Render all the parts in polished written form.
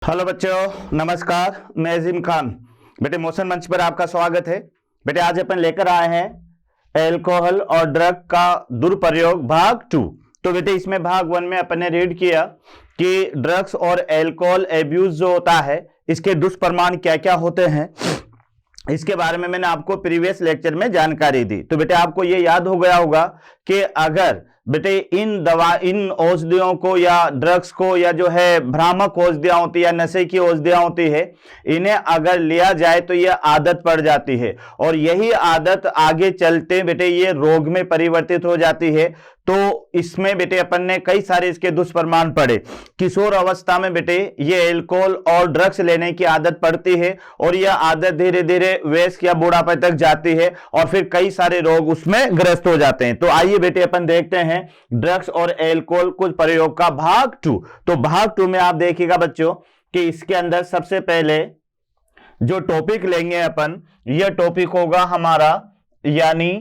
Hello बच्चों, नमस्कार। मैं अजीम खान। बेटे मोशन मंच पर आपका स्वागत है। बेटे आज अपन लेकर आए हैं एल्कोहल और ड्रग का दुरुपयोग भाग 2। तो बेटे इसमें भाग 1 में अपन ने रीड किया कि ड्रग्स और एल्कोहल एब्यूज जो होता है इसके दुष्परिणाम क्या क्या होते हैं, इसके बारे में मैंने आपको प्रीवियस लेक्चर में जानकारी दी। तो बेटे आपको ये याद हो गया होगा कि अगर बेटे इन औषधियों को या ड्रग्स को या जो है भ्रामक औषधियां होती है या नशे की औषधियां होती है, इन्हें अगर लिया जाए तो ये आदत पड़ जाती है और यही आदत आगे चलते बेटे ये रोग में परिवर्तित हो जाती है। तो इसमें बेटे अपन ने कई सारे इसके दुष्परिणाम पड़े। किशोर अवस्था में बेटे ये एल्कोहल और ड्रग्स लेने की आदत पड़ती है और यह आदत धीरे धीरे वयस्क या बुढ़ापे तक जाती है और फिर कई सारे रोग उसमें ग्रस्त हो जाते हैं। तो आइए बेटे अपन देखते हैं ड्रग्स और एल्कोहल कुछ प्रयोग का भाग 2। तो भाग 2 में आप देखिएगा बच्चों कि इसके अंदर सबसे पहले जो टॉपिक लेंगे अपन, यह टॉपिक होगा हमारा यानी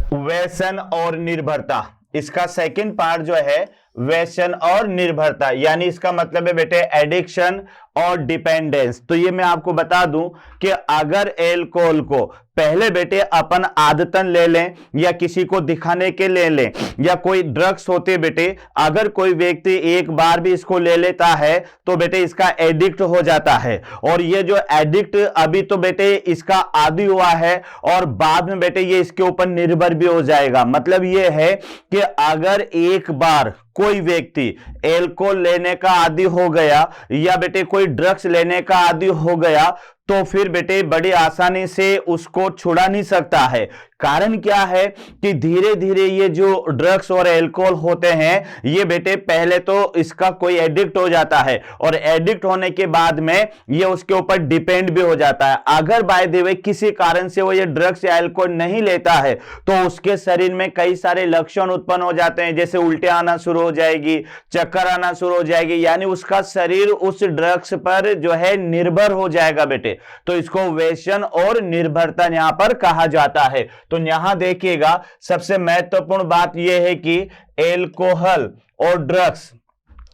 व्यसन और निर्भरता। इसका सेकंड पार्ट जो है व्यसन और निर्भरता, यानी इसका मतलब है बेटे एडिक्शन और डिपेंडेंस। तो ये मैं आपको बता दूं कि अगर एल्कोहल को पहले बेटे अपन आदतन ले लें या किसी को दिखाने के ले लें या कोई ड्रग्स होते बेटे, अगर कोई व्यक्ति एक बार भी इसको ले लेता है तो बेटे इसका एडिक्ट हो जाता है और ये जो एडिक्ट अभी तो बेटे इसका आदी हुआ है और बाद में बेटे ये इसके ऊपर निर्भर भी हो जाएगा। मतलब ये है कि अगर एक बार कोई व्यक्ति एल्कोहल लेने का आदी हो गया या बेटे कोई ड्रग्स लेने का आदी हो गया तो फिर बेटे बड़ी आसानी से उसको छुड़ा नहीं सकता है। कारण क्या है कि धीरे धीरे ये जो ड्रग्स और एल्कोहल होते हैं ये बेटे पहले तो इसका कोई एडिक्ट हो जाता है और एडिक्ट होने के बाद में ये उसके ऊपर डिपेंड भी हो जाता है। अगर बाय द वे किसी कारण से वो ये ड्रग्स या एल्कोहल नहीं लेता है तो उसके शरीर में कई सारे लक्षण उत्पन्न हो जाते हैं, जैसे उल्टी आना शुरू हो जाएगी, चक्कर आना शुरू हो जाएगी, यानी उसका शरीर उस ड्रग्स पर जो है निर्भर हो जाएगा बेटे। तो इसको व्यसन और निर्भरता यहां पर कहा जाता है। तो यहां देखिएगा सबसे महत्वपूर्ण बात यह है कि एल्कोहल और ड्रग्स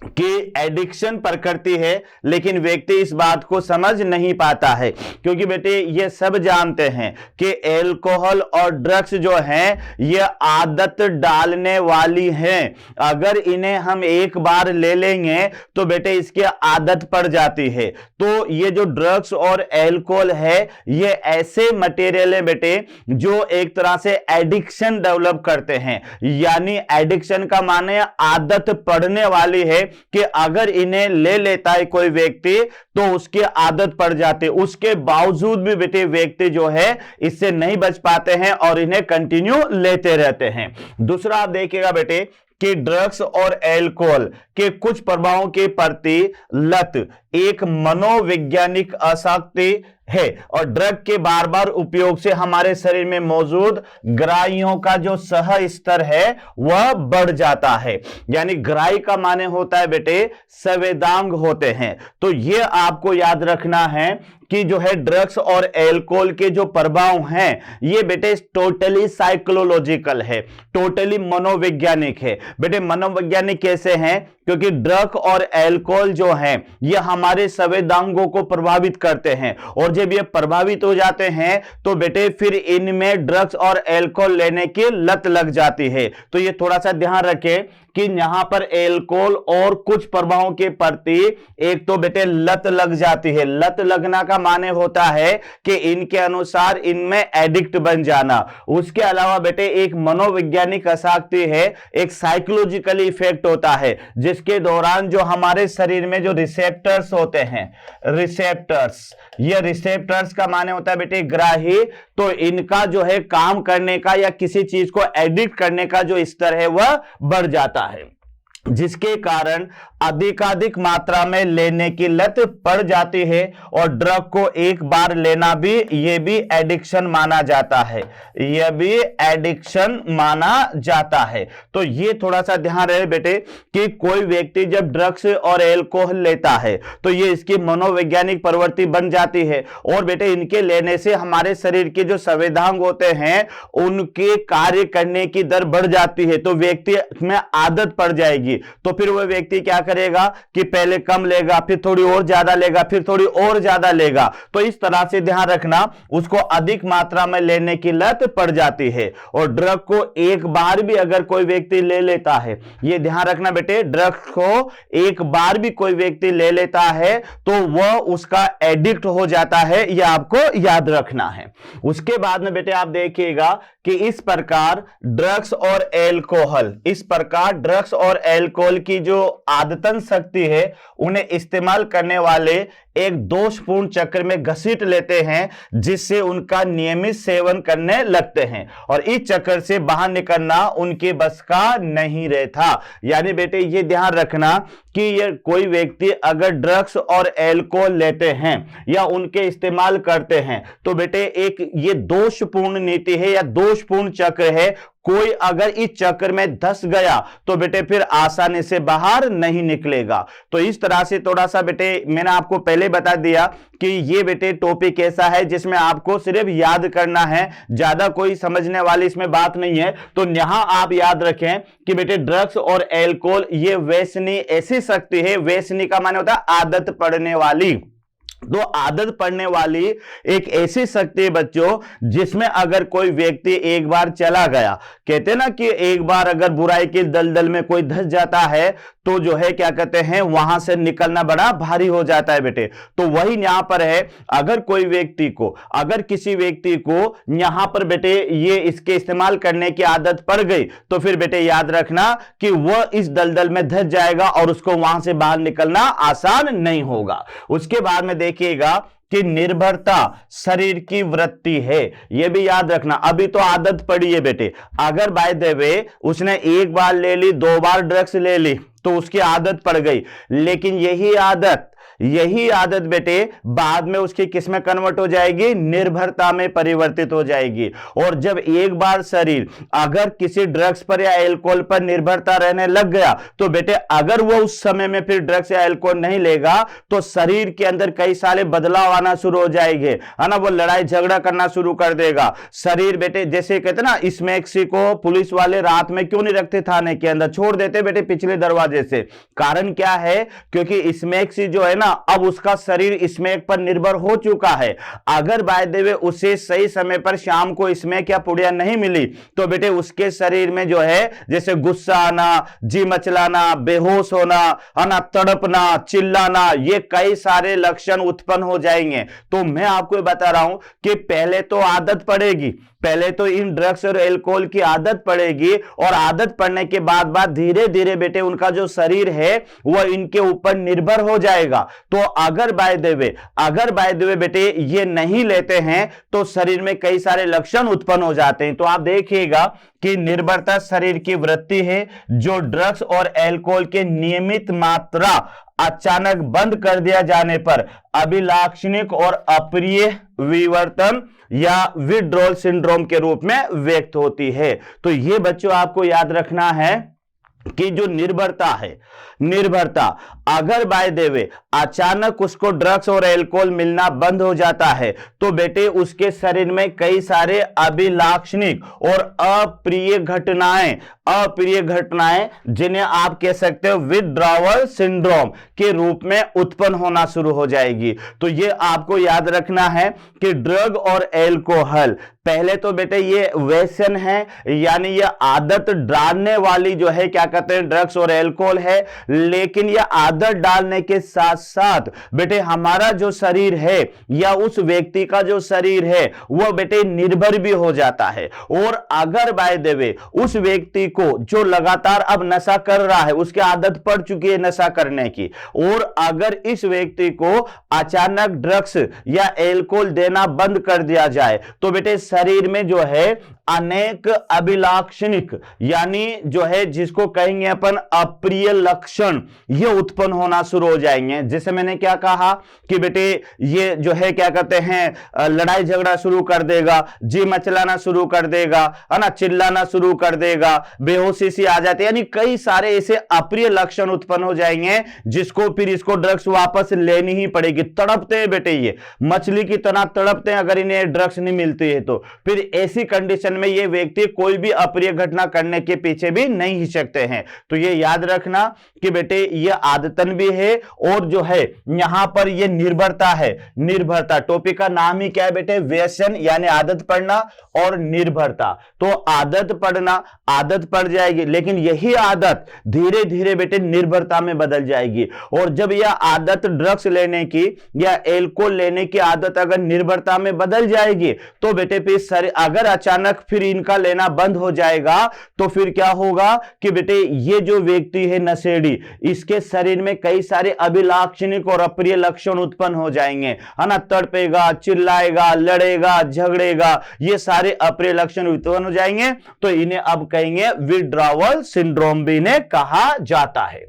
की एडिक्शन प्रकृति है, लेकिन व्यक्ति इस बात को समझ नहीं पाता है क्योंकि बेटे ये सब जानते हैं कि एल्कोहल और ड्रग्स जो हैं ये आदत डालने वाली हैं। अगर इन्हें हम एक बार ले लेंगे तो बेटे इसकी आदत पड़ जाती है। तो ये जो ड्रग्स और एल्कोहल है ये ऐसे मटेरियल है बेटे जो एक तरह से एडिक्शन डेवलप करते हैं, यानी एडिक्शन का माने आदत पड़ने वाली है कि अगर इन्हें ले लेता है कोई व्यक्ति तो उसकी आदत पड़ जाती है। उसके बावजूद भी बेटे व्यक्ति जो है इससे नहीं बच पाते हैं और इन्हें कंटिन्यू लेते रहते हैं। दूसरा आप देखिएगा बेटे कि ड्रग्स और एल्कोहल के कुछ प्रभावों के प्रति लत एक मनोवैज्ञानिक आसक्ति है और ड्रग के बार बार उपयोग से हमारे शरीर में मौजूद ग्राहियों का जो सह स्तर है वह बढ़ जाता है। यानी ग्राही का माने होता है बेटे संवेदांग होते हैं। तो यह आपको याद रखना है कि जो है ड्रग्स और एल्कोहल के जो प्रभाव हैं ये बेटे टोटली साइकोलॉजिकल है, टोटली मनोवैज्ञानिक है। बेटे मनोवैज्ञानिक कैसे हैं? क्योंकि ड्रग और एल्कोहल जो हैं ये हमारे संवेदांगों को प्रभावित करते हैं और जब ये प्रभावित हो जाते हैं तो बेटे फिर इनमें ड्रग्स और एल्कोहल लेने की लत लग जाती है। तो ये थोड़ा सा ध्यान रखें कि यहां पर एल्कोहल और कुछ प्रभावों के प्रति एक तो बेटे लत लग जाती है। लत लगना का माने होता है कि इनके अनुसार इनमें एडिक्ट बन जाना। उसके अलावा बेटे एक मनोवैज्ञानिक आसक्ति है, एक साइकोलॉजिकल इफेक्ट होता है जिसके दौरान जो हमारे शरीर में जो रिसेप्टर्स होते हैं, रिसेप्टर्स, ये रिसेप्टर्स का माने होता है बेटे ग्राही, तो इनका जो है काम करने का या किसी चीज को एडिक्ट करने का जो स्तर है वह बढ़ जाता है, जिसके कारण अधिकाधिक मात्रा में लेने की लत पड़ जाती है और ड्रग को एक बार लेना भी ये भी एडिक्शन माना जाता है, यह भी एडिक्शन माना जाता है। तो ये थोड़ा सा ध्यान रहे बेटे कि कोई व्यक्ति जब ड्रग्स और एल्कोहल लेता है तो ये इसकी मनोवैज्ञानिक प्रवृत्ति बन जाती है और बेटे इनके लेने से हमारे शरीर के जो संवेदांग होते हैं उनके कार्य करने की दर बढ़ जाती है, तो व्यक्ति में आदत पड़ जाएगी। तो फिर वह व्यक्ति क्या करेगा कि पहले कम लेगा, फिर थोड़ी और ज्यादा लेगा, फिर थोड़ी और ज्यादा लेगा। तो इस तरह से ध्यान रखना, उसको अधिक मात्रा में लेने की लत पड़ जाती है। और ड्रग को एक बार भी अगर कोई व्यक्ति ले लेता है, ये ध्यान रखना बेटे, ड्रग्स को एक बार भी कोई व्यक्ति ले लेता है तो वह उसका एडिक्ट हो जाता है, यह आपको याद रखना है। उसके बाद में बेटे आप देखिएगा कि इस प्रकार ड्रग्स और एल्कोहल की जो आदतन शक्ति है, उन्हें इस्तेमाल करने वाले एक दोषपूर्ण चक्र में घसीट लेते हैं, जिससे उनका नियमित सेवन करने लगते हैं और इस चक्कर से बाहर निकलना उनके बस का नहीं रहता। यानी बेटे ये ध्यान रखना कि ये कोई व्यक्ति अगर ड्रग्स और एल्कोहल लेते हैं या उनके इस्तेमाल करते हैं तो बेटे एक ये दोषपूर्ण नीति है या दोषपूर्ण चक्र है। कोई अगर इस चक्कर में धंस गया तो बेटे फिर आसानी से बाहर नहीं निकलेगा। तो इस तरह से थोड़ा सा बेटे मैंने आपको पहले बता दिया कि ये बेटे टॉपिक ऐसा है जिसमें आपको सिर्फ याद करना है, ज्यादा कोई समझने वाली इसमें बात नहीं है। तो यहां आप याद रखें कि बेटे ड्रग्स और एल्कोहल ये व्यसनी ऐसी शक्ति है, व्यसनी का माने होता है आदत पड़ने वाली। तो आदत पड़ने वाली एक ऐसी शक्ति है बच्चों, जिसमें अगर कोई व्यक्ति एक बार चला गया, कहते हैं ना कि एक बार अगर बुराई के दलदल में कोई धंस जाता है तो जो है क्या कहते हैं वहां से निकलना बड़ा भारी हो जाता है बेटे। तो वही यहां पर है, अगर कोई व्यक्ति को, अगर किसी व्यक्ति को यहां पर बेटे ये इसके इस्तेमाल करने की आदत पड़ गई तो फिर बेटे याद रखना कि वह इस दलदल में धंस जाएगा और उसको वहां से बाहर निकलना आसान नहीं होगा। उसके बाद में देखिएगा कि निर्भरता शरीर की वृत्ति है, यह भी याद रखना। अभी तो आदत पड़ी है बेटे, अगर बाय द वे उसने एक बार ले ली, दो बार ड्रग्स ले ली तो उसकी आदत पड़ गई, लेकिन यही आदत बेटे बाद में उसकी किस में कन्वर्ट हो जाएगी, निर्भरता में परिवर्तित हो जाएगी। और जब एक बार शरीर अगर किसी ड्रग्स पर या अल्कोहल पर निर्भरता रहने लग गया तो बेटे अगर वो उस समय में फिर ड्रग्स या अल्कोहल नहीं लेगा तो शरीर के अंदर कई सारे बदलाव आना शुरू हो जाएंगे, है ना। वो लड़ाई झगड़ा करना शुरू कर देगा। शरीर बेटे जैसे कहते ना, इसमें किसी को पुलिस वाले रात में क्यों नहीं रखते थाने के अंदर, छोड़ देते बेटे पिछले दरवाजे से। कारण क्या है, क्योंकि इसमें जो है ना अब उसका शरीर स्मैक पर निर्भर हो चुका है। अगर बाय द वे उसे सही समय पर शाम को स्मैक या पुड़िया नहीं मिली तो बेटे उसके शरीर में जो है जैसे गुस्सा आना, जी मचलाना, बेहोश होना, है ना, तड़पना, चिल्लाना, ये कई सारे लक्षण उत्पन्न हो जाएंगे। तो मैं आपको बता रहा हूं कि पहले तो आदत पड़ेगी, पहले तो इन ड्रग्स और एल्कोहल की आदत पड़ेगी और आदत पड़ने के बाद धीरे धीरे बेटे उनका जो शरीर है वह इनके ऊपर निर्भर हो जाएगा। तो अगर बाय द वे बेटे ये नहीं लेते हैं तो शरीर में कई सारे लक्षण उत्पन्न हो जाते हैं। तो आप देखिएगा कि निर्भरता शरीर की वृत्ति है जो ड्रग्स और एल्कोहल के नियमित मात्रा अचानक बंद कर दिया जाने पर अभिलाक्षणिक और अप्रिय विवर्तन या विड्रॉल सिंड्रोम के रूप में व्यक्त होती है। तो ये बच्चों आपको याद रखना है कि जो निर्भरता अगर बाय द वे अचानक उसको ड्रग्स और एल्कोहल मिलना बंद हो जाता है तो बेटे उसके शरीर में कई सारे अभिलाक्षणिक और अप्रिय घटनाएं जिन्हें आप कह सकते हो विड्रॉवल सिंड्रोम के रूप में उत्पन्न होना शुरू हो जाएगी। तो ये आपको याद रखना है कि ड्रग और एल्कोहल पहले तो बेटे ये व्यसन है, यानी ये आदत डालने वाली जो है क्या कहते हैं ड्रग्स और एल्कोहल है, लेकिन ये आदत डालने के साथ साथ बेटे हमारा जो शरीर है या उस व्यक्ति का जो शरीर है वह बेटे निर्भर भी हो जाता है। और अगर बाय द वे उस व्यक्ति को जो लगातार अब नशा कर रहा है, उसकी आदत पड़ चुकी है नशा करने की, और अगर इस व्यक्ति को अचानक ड्रग्स या एल्कोहल देना बंद कर दिया जाए तो बेटे शरीर में जो है अनेक अभिलाक्षणिक यानी जो है जिसको कहेंगे अपन अप्रिय लक्षण ये उत्पन्न होना शुरू हो जाएंगे। जैसे मैंने क्या कहा कि बेटे ये जो है क्या कहते हैं लड़ाई झगड़ा शुरू कर देगा, जी मचलाना शुरू कर देगा, है ना, चिल्लाना शुरू कर देगा, बेहोशी सी आ जाती है, यानी कई सारे ऐसे अप्रिय लक्षण उत्पन्न हो जाएंगे जिसको फिर इसको ड्रग्स वापस लेनी ही पड़ेगी। तड़पते हैं बेटे, ये मछली की तरह तड़पते हैं अगर इन्हें ड्रग्स नहीं मिलती है तो फिर ऐसी कंडीशन कंडीशन में ये व्यक्ति कोई भी अप्रिय घटना करने के पीछे भी नहीं हिचकते हैं। तो ये याद रखना कि बेटे ये आदतन भी है और जो है यहां पर ये निर्भरता है। निर्भरता टॉपिक का नाम ही क्या है बेटे? व्यसन यानी आदत पड़ना और निर्भरता। तो आदत पड़ना, आदत पड़ जाएगी, लेकिन यही आदत धीरे धीरे बेटे निर्भरता में बदल जाएगी। और जब यह आदत ड्रग्स लेने की या एल्कोहल लेने की आदत अगर निर्भरता में बदल जाएगी तो बेटे फिर अगर अचानक फिर इनका लेना बंद हो जाएगा तो फिर क्या होगा कि बेटे ये जो व्यक्ति है नशेड़ी, इसके शरीर में कई सारे अभिलाक्षणिक और अप्रिय लक्षण उत्पन्न हो जाएंगे, है ना। तड़पेगा, चिल्लाएगा, लड़ेगा, झगड़ेगा, ये सारे अप्रिय लक्षण उत्पन्न हो जाएंगे। तो इन्हें अब कहेंगे विथड्रॉवल सिंड्रोम भी इन्हें कहा जाता है।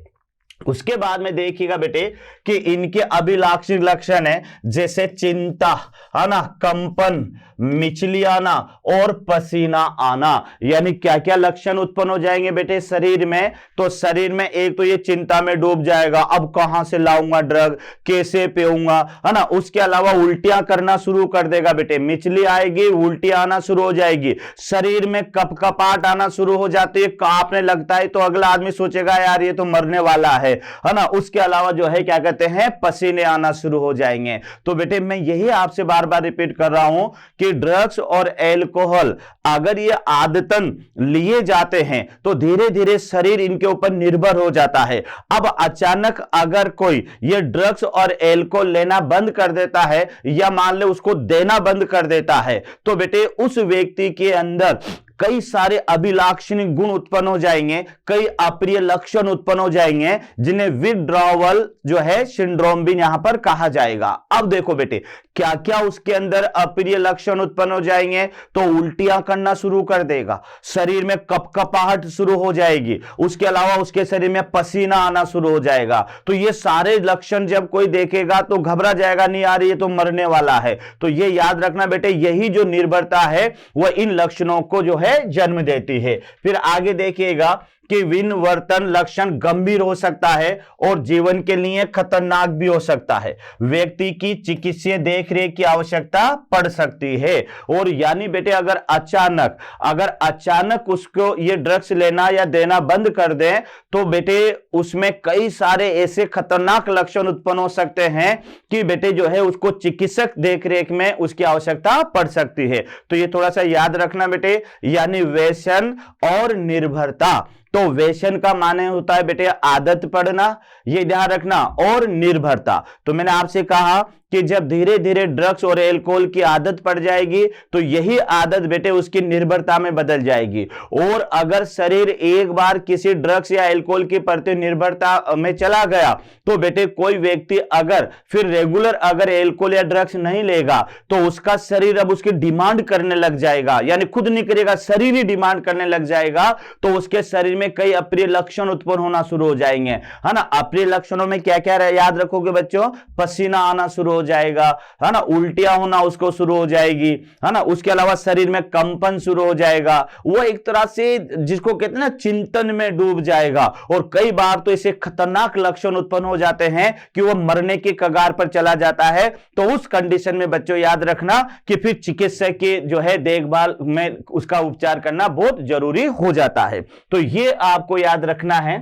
उसके बाद में देखिएगा बेटे कि इनके अभिलाक्षणिक लक्षण है जैसे चिंता, है ना, कंपन, मिचली आना और पसीना आना। यानी क्या क्या लक्षण उत्पन्न हो जाएंगे बेटे शरीर में? तो शरीर में एक तो ये चिंता में डूब जाएगा, अब कहां से लाऊंगा ड्रग, कैसे पीऊंगा, है ना। उसके अलावा उल्टियां करना शुरू कर देगा बेटे, मिचली आएगी, उल्टी आना शुरू हो जाएगी, शरीर में कपकपाहट आना शुरू हो जाती है, कांपने लगता है। तो अगला आदमी सोचेगा यार ये तो मरने वाला है ना। उसके अलावा जो है क्या कहते हैं, पसीने आना शुरू हो जाएंगे। तो बेटे मैं यही आपसे बार बार रिपीट कर रहा हूं कि ड्रग्स और एल्कोहल अगर ये आदतन लिए जाते हैं तो धीरे धीरे शरीर इनके ऊपर निर्भर हो जाता है। अब अचानक अगर कोई ये ड्रग्स और एल्कोहल लेना बंद कर देता है या मान ले उसको देना बंद कर देता है तो बेटे उस व्यक्ति के अंदर कई सारे अभिलाक्षणिक गुण उत्पन्न हो जाएंगे, कई अप्रिय लक्षण उत्पन्न हो जाएंगे, जिन्हें विथड्रॉवल जो है सिंड्रोम भी यहां पर कहा जाएगा। अब देखो बेटे क्या क्या उसके अंदर अप्रिय लक्षण उत्पन्न हो जाएंगे। तो उल्टियां करना शुरू कर देगा, शरीर में कपकपाहट शुरू हो जाएगी, उसके अलावा उसके शरीर में पसीना आना शुरू हो जाएगा। तो ये सारे लक्षण जब कोई देखेगा तो घबरा जाएगा, नहीं यार ये तो मरने वाला है। तो ये याद रखना बेटे यही जो निर्भरता है वह इन लक्षणों को जो है जन्म देती है। फिर आगे देखिएगा कि विनवर्तन लक्षण गंभीर हो सकता है और जीवन के लिए खतरनाक भी हो सकता है। व्यक्ति की चिकित्सीय देखरेख की आवश्यकता पड़ सकती है। और यानी बेटे अगर अचानक उसको ये ड्रग्स लेना या देना बंद कर दें तो बेटे उसमें कई सारे ऐसे खतरनाक लक्षण उत्पन्न हो सकते हैं कि बेटे जो है उसको चिकित्सक देखरेख में उसकी आवश्यकता पड़ सकती है। तो ये थोड़ा सा याद रखना बेटे, यानी व्यसन और निर्भरता। तो व्यसन का माने होता है बेटे आदत पड़ना, ये ध्यान रखना, और निर्भरता। तो मैंने आपसे कहा कि जब धीरे धीरे ड्रग्स और एल्कोहल की आदत पड़ जाएगी तो यही आदत बेटे उसकी निर्भरता में बदल जाएगी। और अगर शरीर एक बार किसी ड्रग्स या एल्कोहल के प्रति निर्भरता में चला गया तो बेटे कोई व्यक्ति अगर फिर रेगुलर अगर एल्कोहल या ड्रग्स नहीं लेगा तो उसका शरीर अब उसकी डिमांड करने लग जाएगा, यानी खुद नहीं करेगा, शरीर ही डिमांड करने लग जाएगा। तो उसके शरीर में कई अप्रिय लक्षण उत्पन्न होना शुरू हो जाएंगे, है ना। अप्रिय लक्षणों में क्या क्या याद रखोगे बच्चों? पसीना आना शुरू हो जाएगा, है ना, उल्टियां होना उसको शुरू हो जाएगी, है ना। उसके अलावा शरीर में कंपन शुरू हो जाएगा, वो एक तरह से जिसको कहते हैं ना चिंतन में डूब जाएगा। और कई बार तो ऐसे खतरनाक लक्षण उत्पन्न हो जाते हैं कि वो मरने के कगार पर चला जाता है। तो उस कंडीशन में बच्चों याद रखना कि फिर चिकित्सक की जो है देखभाल में उसका उपचार करना बहुत जरूरी हो जाता है। तो ये आपको याद रखना है।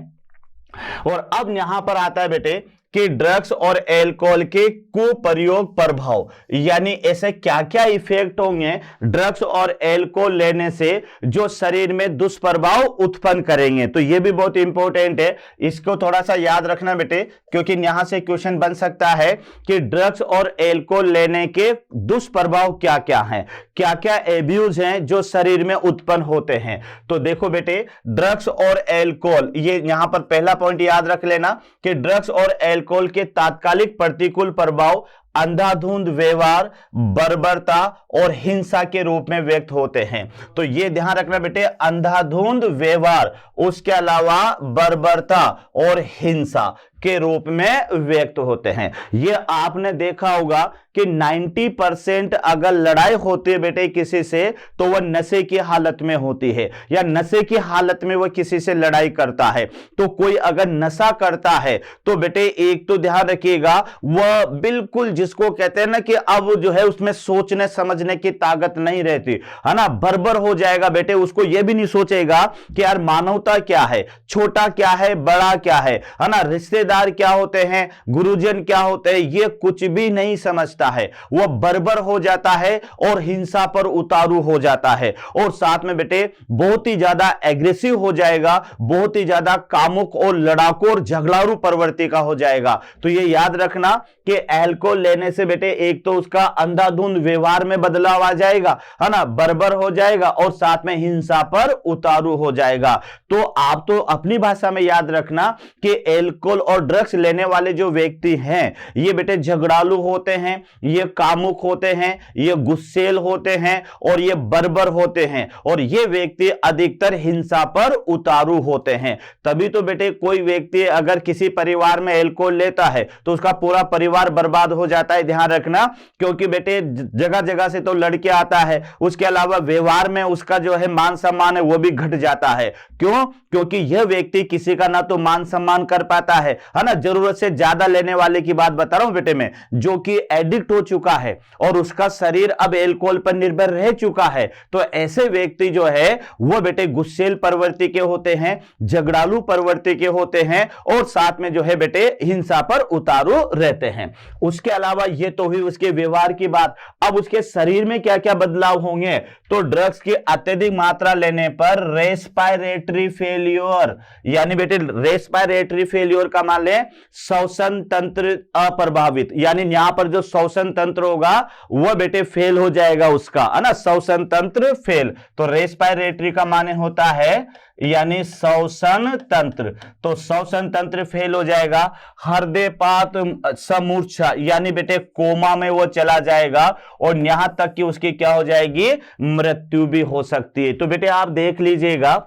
और अब यहां पर आता है बेटे कि ड्रग्स और एल्कोहल के कुप्रयोग प्रभाव, यानी ऐसे क्या क्या इफेक्ट होंगे ड्रग्स और एल्कोहल लेने से जो शरीर में दुष्प्रभाव उत्पन्न करेंगे। तो यह भी बहुत इंपॉर्टेंट है, इसको थोड़ा सा याद रखना बेटे, क्योंकि यहां से क्वेश्चन बन सकता है कि ड्रग्स और एल्कोहल लेने के दुष्प्रभाव क्या क्या हैं, क्या क्या एब्यूज हैं जो शरीर में उत्पन्न होते हैं। तो देखो बेटे ड्रग्स और एल्कोहल, ये यहां पर पहला पॉइंट याद रख लेना कि ड्रग्स और एल्कोहल के तात्कालिक प्रतिकूल प्रभाव अंधाधुंध व्यवहार, बर्बरता और हिंसा के रूप में व्यक्त होते हैं। तो ये ध्यान रखना बेटे, अंधाधुंध व्यवहार, उसके अलावा बर्बरता और हिंसा के रूप में व्यक्त होते हैं। ये आपने देखा होगा कि 90% अगर लड़ाई होती है बेटे किसी से तो वह नशे की हालत में होती है, या नशे की हालत में वह किसी से लड़ाई करता है। तो कोई अगर नशा करता है तो बेटे एक तो ध्यान रखिएगा वह बिल्कुल जिसको कहते हैं ना कि अब जो है उसमें सोचने समझने की ताकत नहीं रहती, है ना, बर्बर हो जाएगा बेटे। उसको यह भी नहीं सोचेगा कि यार मानवता क्या है, छोटा क्या है, बड़ा क्या है ना, रिश्तेदार क्या होते हैं, गुरुजन क्या होते हैं, ये कुछ भी नहीं समझता है। वह बर्बर हो जाता है और हिंसा पर उतारू हो जाता है, और साथ में बेटे बहुत ही ज्यादा एग्रेसिव हो जाएगा, बहुत ही ज्यादा कामुक और लड़ाकू और झगड़ारू प्रवृत्ति का हो जाएगा। तो ये याद रखना कि अल्कोहल लेने से बेटे एक तो उसका अंधाधुंध व्यवहार में बदलाव आ जाएगा, है ना, बर्बर हो जाएगा, और साथ में हिंसा पर उतारू हो जाएगा। तो आप तो अपनी भाषा में याद रखना कि अल्कोहल और ड्रग्स लेने वाले जो व्यक्ति हैं ये बेटे झगड़ालू होते हैं, ये कामुक होते हैं, ये गुस्सेल होते हैं, और ये बर्बर होते हैं, और ये व्यक्ति अधिकतर हिंसा पर उतारू होते हैं। तभी तो बेटे कोई व्यक्ति अगर किसी परिवार में अल्कोहल लेता है तो उसका पूरा परिवार बर्बाद हो जाता है, ध्यान रखना। क्योंकि बेटे जगह जगह से तो लड़के आता है, उसके अलावा व्यवहार में उसका जो है मान सम्मान है वो भी घट जाता है। क्यों? क्योंकि यह व्यक्ति किसी का ना तो मान सम्मान कर पाता है ना, जरूरत से ज्यादा लेने वाले की बात बता रहा हूं बेटे मैं, जो कि एडिक्ट हो चुका है और उसका शरीर अब अल्कोहल पर निर्भर रह चुका है। तो ऐसे व्यक्ति जो है वो बेटे गुस्सेल प्रवृत्ति के होते हैं, झगड़ालू प्रवृत्ति के होते हैं, और साथ में जो है बेटे हिंसा पर उतारू रहते हैं। उसके अलावा ये तो हुई उसके व्यवहार की बात। अब उसके शरीर में क्या क्या बदलाव होंगे? तो ड्रग्स की अत्यधिक मात्रा लेने पर रेस्पिरेटरी फेलियर, यानी बेटे रेस्पिरेटरी फेलियर का मान ले श्वसन तंत्र अप्रभावित, यानी यहां पर जो श्वसन तंत्र होगा वह बेटे फेल हो जाएगा उसका, है ना, श्वसन तंत्र फेल। तो रेस्पिरेटरी का माने होता है यानी श्वसन तंत्र, तो श्वसन तंत्र फेल हो जाएगा। हृदयपात समूर्छा, यानी बेटे कोमा में वो चला जाएगा, और यहां तक कि उसकी क्या हो जाएगी, मृत्यु भी हो सकती है। तो बेटे आप देख लीजिएगा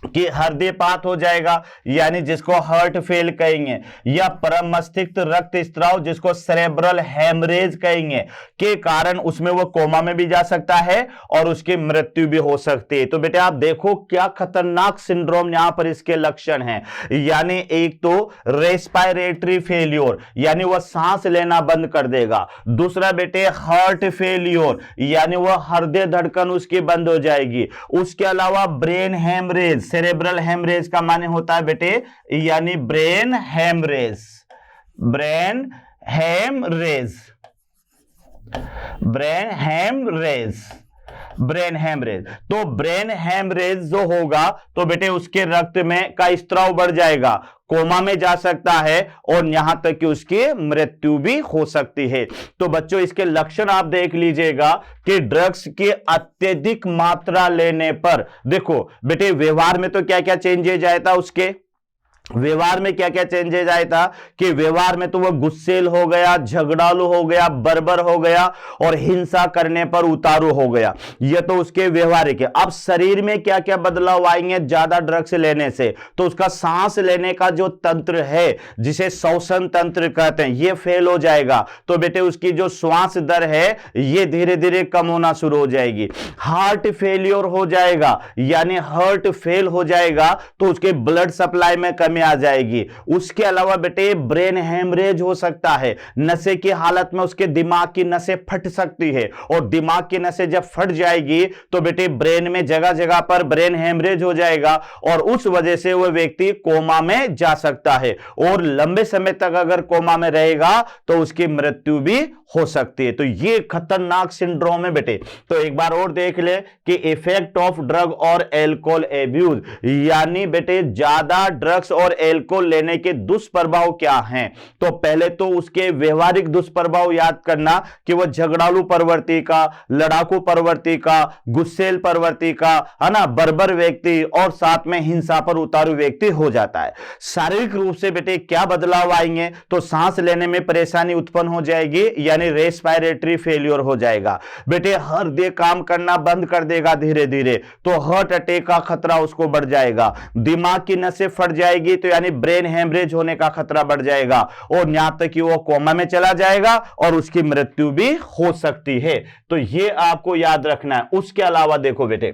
कि हृदयपात हो जाएगा, यानी जिसको हार्ट फेल कहेंगे, या परम मस्तिष्क रक्त स्त्राव जिसको सेरेब्रल हेमरेज कहेंगे, के कारण उसमें वो कोमा में भी जा सकता है और उसकी मृत्यु भी हो सकती है। तो बेटे आप देखो क्या खतरनाक सिंड्रोम यहां पर इसके लक्षण हैं। यानी एक तो रेस्पिरेटरी फेलियर, यानी वह सांस लेना बंद कर देगा। दूसरा बेटे हार्ट फेलियर, यानी वह हृदय धड़कन उसकी बंद हो जाएगी। उसके अलावा ब्रेन हेमरेज, सेरेब्रल हेमरेज का माने होता है बेटे यानी brain haemorrhage, brain haemorrhage, brain haemorrhage, brain haemorrhage. तो ब्रेन हेमरेज जो होगा तो बेटे उसके रक्त में का स्त्राव बढ़ जाएगा, कोमा में जा सकता है, और यहां तक कि उसकी मृत्यु भी हो सकती है। तो बच्चों इसके लक्षण आप देख लीजिएगा कि ड्रग्स की अत्यधिक मात्रा लेने पर देखो बेटे व्यवहार में तो क्या क्या चेंजेज आया था, उसके व्यवहार में क्या क्या चेंजेज आया था कि व्यवहार में तो वह गुस्सेल हो गया, झगड़ालू हो गया, बर्बर हो गया, और हिंसा करने पर उतारू हो गया। यह तो उसके व्यवहारिक है। अब शरीर में क्या क्या बदलाव आएंगे ज्यादा ड्रग्स लेने से? तो उसका सांस लेने का जो तंत्र है जिसे श्वसन तंत्र कहते हैं यह फेल हो जाएगा। तो बेटे उसकी जो श्वास दर है यह धीरे धीरे कम होना शुरू हो जाएगी। हार्ट फेलियर हो जाएगा, यानी हार्ट फेल हो जाएगा तो उसके ब्लड सप्लाई में कमी आ जाएगी। उसके अलावा बेटे ब्रेन हेमरेज हो सकता है, नशे की हालत में उसके दिमाग की नसें फट सकती है, और दिमाग की नसें जब फट जाएगी तो बेटे ब्रेन में जगह जगह पर ब्रेन हेमरेज हो जाएगा, और उस वजह से वह व्यक्ति कोमा में जा सकता है, और लंबे समय तक अगर कोमा में रहेगा तो उसकी मृत्यु भी हो सकती है। तो ये खतरनाक सिंड्रोम है बेटे। तो एक बार और देख ले कि इफेक्ट ऑफ ड्रग और एल्कोहल एब्यूज, यानी बेटे ज्यादा ड्रग्स और एल्कोहल लेने के दुष्प्रभाव क्या हैं। तो पहले तो उसके व्यवहारिक दुष्प्रभाव याद करना कि वह झगड़ालू प्रवृत्ति का, लड़ाकू प्रवृत्ति का, गुस्सेल प्रवृत्ति का, है ना, बर्बर व्यक्ति, और साथ में हिंसा पर उतारू व्यक्ति हो जाता है। शारीरिक रूप से बेटे क्या बदलाव आएंगे? तो सांस लेने में परेशानी उत्पन्न हो जाएगी, यानी रेस्पिरेटरी फेलियर हो जाएगा। बेटे हृदय काम करना बंद कर देगा धीरे धीरे, तो हार्ट अटैक का खतरा उसको बढ़ जाएगा। दिमाग की नसें फट जाएगी तो यानी ब्रेन हेमरेज होने का खतरा बढ़ जाएगा, और यहां तक कि वो कोमा में चला जाएगा और उसकी मृत्यु भी हो सकती है। तो ये आपको याद रखना है। उसके अलावा देखो बेटे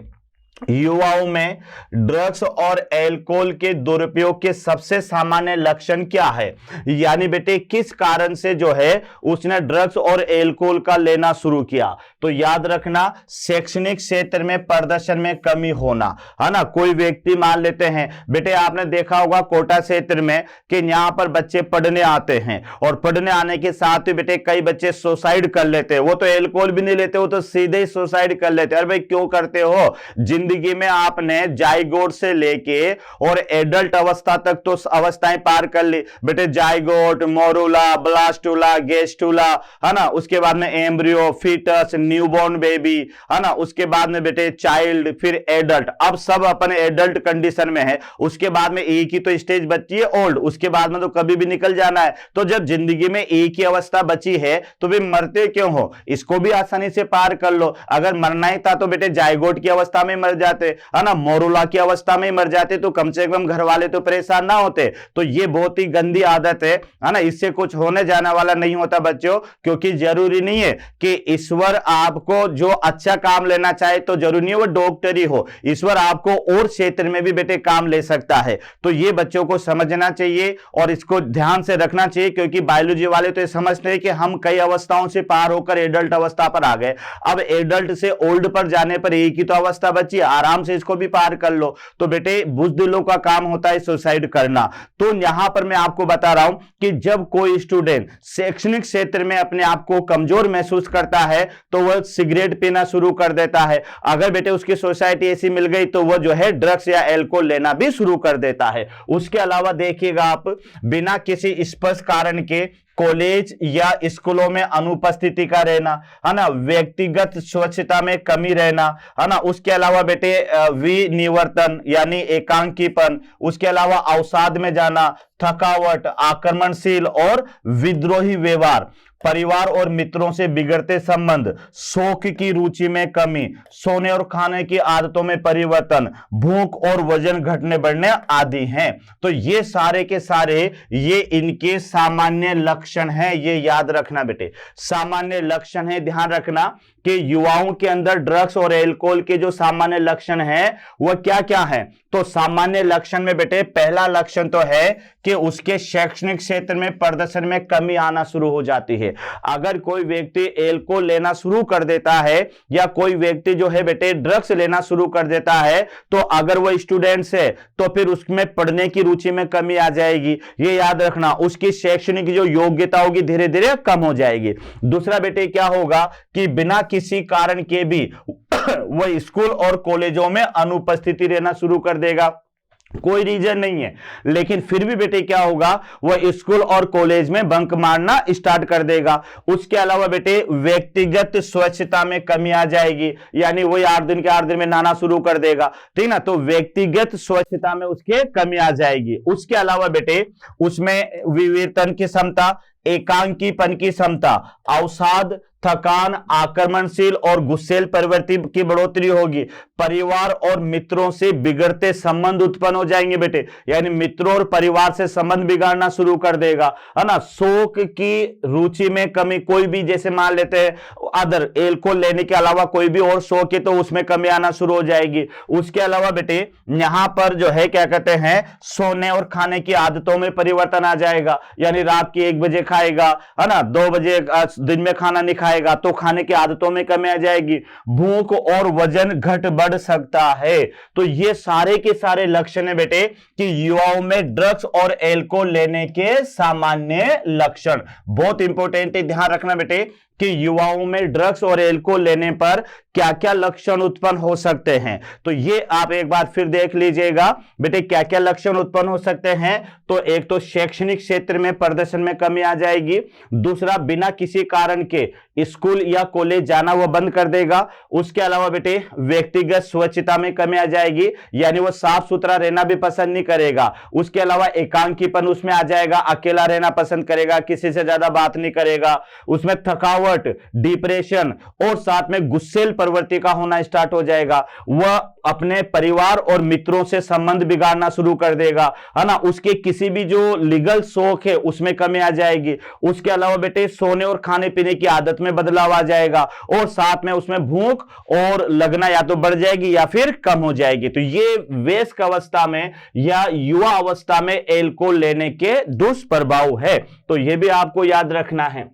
युवाओं में ड्रग्स और एल्कोहल के दुरुपयोग के सबसे सामान्य लक्षण क्या है, यानी बेटे किस कारण से जो है उसने ड्रग्स और एल्कोहल का लेना शुरू किया। तो याद रखना, शैक्षणिक क्षेत्र में प्रदर्शन में कमी होना, है ना। कोई व्यक्ति मान लेते हैं बेटे, आपने देखा होगा कोटा क्षेत्र में कि यहां पर बच्चे पढ़ने आते हैं और पढ़ने आने के साथ ही बेटे कई बच्चे सुसाइड कर लेते हैं। वो तो एल्कोहल भी नहीं लेते, वो तो सीधे ही सुसाइड कर लेते हैं। अरे भाई क्यों करते हो? जिंदगी में आपने जाइगोट से लेके और एडल्ट अवस्था तक तो अवस्थाएं पार कर ली बेटे, जाइगोट, मोरूला, ब्लास्टूला, गेस्टूला, है ना। उसके बाद में एम्ब्रियो, फीटस, न्यूबॉर्न बेबी, है ना। उसके बाद में बेटे चाइल्ड, फिर एडल्ट। अब सब अपने एडल्ट कंडीशन में है। उसके बाद में एक ही तो स्टेज बची है ओल्ड, उसके बाद में तो कभी भी निकल जाना है। तो जब जिंदगी में एक ही अवस्था बची है तो भी मरते क्यों हो? इसको भी आसानी से पार कर लो। अगर मरना ही था तो बेटे जाइगोट की अवस्था में मर जाते, है ना, मोरूला की अवस्था में मर जाते, तो कम से कम घर वाले तो परेशान ना होते। तो ये बहुत ही गंदी आदत है ना। इससे कुछ होने जाने वाला नहीं होता बच्चों, क्योंकि जरूरी नहीं है कि ईश्वर आपको जो अच्छा काम लेना चाहे तो जरूरी नहीं है वो डॉक्टर ही हो। ईश्वर आपको और क्षेत्र में भी बेटे काम ले सकता है। तो ये बच्चों को समझना चाहिए और इसको ध्यान से रखना चाहिए, क्योंकि बायोलॉजी वाले तो ये समझते हैं कि हम कई अवस्थाओं से पार होकर एडल्ट अवस्था पर आ गए, अब एडल्ट से ओल्ड पर जाने पर एक ही तो अवस्था बची, आराम से इसको भी पार कर लो। तो बेटे बुज़दिलों का काम होता है सुसाइड करना। तो यहां पर मैं आपको बता रहा हूं कि जब कोई स्टूडेंट शैक्षणिक क्षेत्र में अपने आप को कमजोर महसूस करता है तो वह सिगरेट पीना शुरू कर देता है। अगर बेटे उसकी सोसाइटी ऐसी मिल गई तो वह जो है ड्रग्स या एल्कोहल लेना भी शुरू कर देता है। उसके अलावा देखिएगा आप, बिना किसी स्पष्ट कारण के कॉलेज या स्कूलों में अनुपस्थिति का रहना, है ना, व्यक्तिगत स्वच्छता में कमी रहना, है ना। उसके अलावा बेटे विनिवर्तन यानी एकांकीपन, उसके अलावा अवसाद में जाना, थकावट, आक्रमणशील और विद्रोही व्यवहार, परिवार और मित्रों से बिगड़ते संबंध, शौक की रुचि में कमी, सोने और खाने की आदतों में परिवर्तन, भूख और वजन घटने बढ़ने आदि हैं। तो ये सारे के सारे ये इनके सामान्य लक्षण हैं, ये याद रखना बेटे, सामान्य लक्षण है। ध्यान रखना कि युवाओं के अंदर ड्रग्स और एल्कोहल के जो सामान्य लक्षण हैं वह क्या क्या हैं। तो सामान्य लक्षण में बेटे पहला लक्षण तो है कि उसके शैक्षणिक क्षेत्र में प्रदर्शन में कमी आना शुरू हो जाती है। अगर कोई व्यक्ति एल्कोहल लेना शुरू कर देता है या कोई व्यक्ति जो है बेटे ड्रग्स लेना शुरू कर देता है, तो अगर वो स्टूडेंट्स है तो फिर उसमें पढ़ने की रुचि में कमी आ जाएगी। ये याद रखना, उसकी शैक्षणिक जो योग्यता होगी धीरे धीरे कम हो जाएगी। दूसरा बेटे क्या होगा कि बिना किसी कारण के भी वह स्कूल और कॉलेजों में अनुपस्थिति रहना शुरू कर देगा। कोई रीजन नहीं है, लेकिन फिर भी बेटे क्या होगा, वह स्कूल और कॉलेज में बंक मारना स्टार्ट कर देगा। उसके अलावा बेटे व्यक्तिगत स्वच्छता में कमी आ जाएगी, यानी वही 8 दिन के 8 दिन में नहाना शुरू कर देगा, ठीक ना। तो व्यक्तिगत स्वच्छता में उसके कमी आ जाएगी। उसके अलावा बेटे उसमें विवेचन की क्षमता, एकांकीपन की क्षमता, अवसाद, थकान, आक्रमणशील और गुस्सेल प्रवृत्ति की बढ़ोतरी होगी। परिवार और मित्रों से बिगड़ते संबंध उत्पन्न हो जाएंगे बेटे, यानी मित्रों और परिवार से संबंध बिगाड़ना शुरू कर देगा, है ना। शौक की रुचि में कमी, कोई भी जैसे मान लेते हैं अदर एल्कोहल लेने के अलावा कोई भी और शौक है तो उसमें कमी आना शुरू हो जाएगी। उसके अलावा बेटे यहां पर जो है क्या कहते हैं, सोने और खाने की आदतों में परिवर्तन आ जाएगा, यानी रात के 1 बजे खाएगा, है ना, 2 बजे दिन में खाना नहीं खाएगा, तो खाने की आदतों में कमी आ जाएगी। भूख और वजन घट बढ़ सकता है। तो ये सारे के सारे लक्षण है बेटे कि युवाओं में ड्रग्स और एल्कोहल लेने के सामान्य लक्षण। बहुत इंपॉर्टेंट है, ध्यान रखना बेटे कि युवाओं में ड्रग्स और एल्कोहल लेने पर क्या क्या लक्षण उत्पन्न हो सकते हैं। तो ये आप एक बार फिर देख लीजिएगा बेटे, क्या क्या लक्षण उत्पन्न हो सकते हैं। तो एक तो शैक्षणिक क्षेत्र में प्रदर्शन में कमी आ जाएगी। दूसरा, बिना किसी कारण के स्कूल या कॉलेज जाना वह बंद कर देगा। उसके अलावा बेटे व्यक्तिगत स्वच्छता में कमी आ जाएगी, यानी वह साफ सुथरा रहना भी पसंद नहीं करेगा। उसके अलावा एकांकीपन उसमें आ जाएगा, अकेला रहना पसंद करेगा, किसी से ज्यादा बात नहीं करेगा। उसमें थकावट, डिप्रेशन और साथ में गुस्सेल प्रवृत्ति का होना स्टार्ट हो जाएगा, वह अपने परिवार और मित्रों से संबंध बिगाड़ना शुरू कर देगा, है ना। उसके किसी भी जो लीगल शौक है उसमें कमी आ जाएगी। उसके अलावा बेटे सोने और खाने पीने की आदत में बदलाव आ जाएगा, और साथ में उसमें भूख और लगना या तो बढ़ जाएगी या फिर कम हो जाएगी। तो ये वयस्क अवस्था में या युवा अवस्था में एल्कोहल लेने के दुष्प्रभाव है, तो ये भी आपको याद रखना है।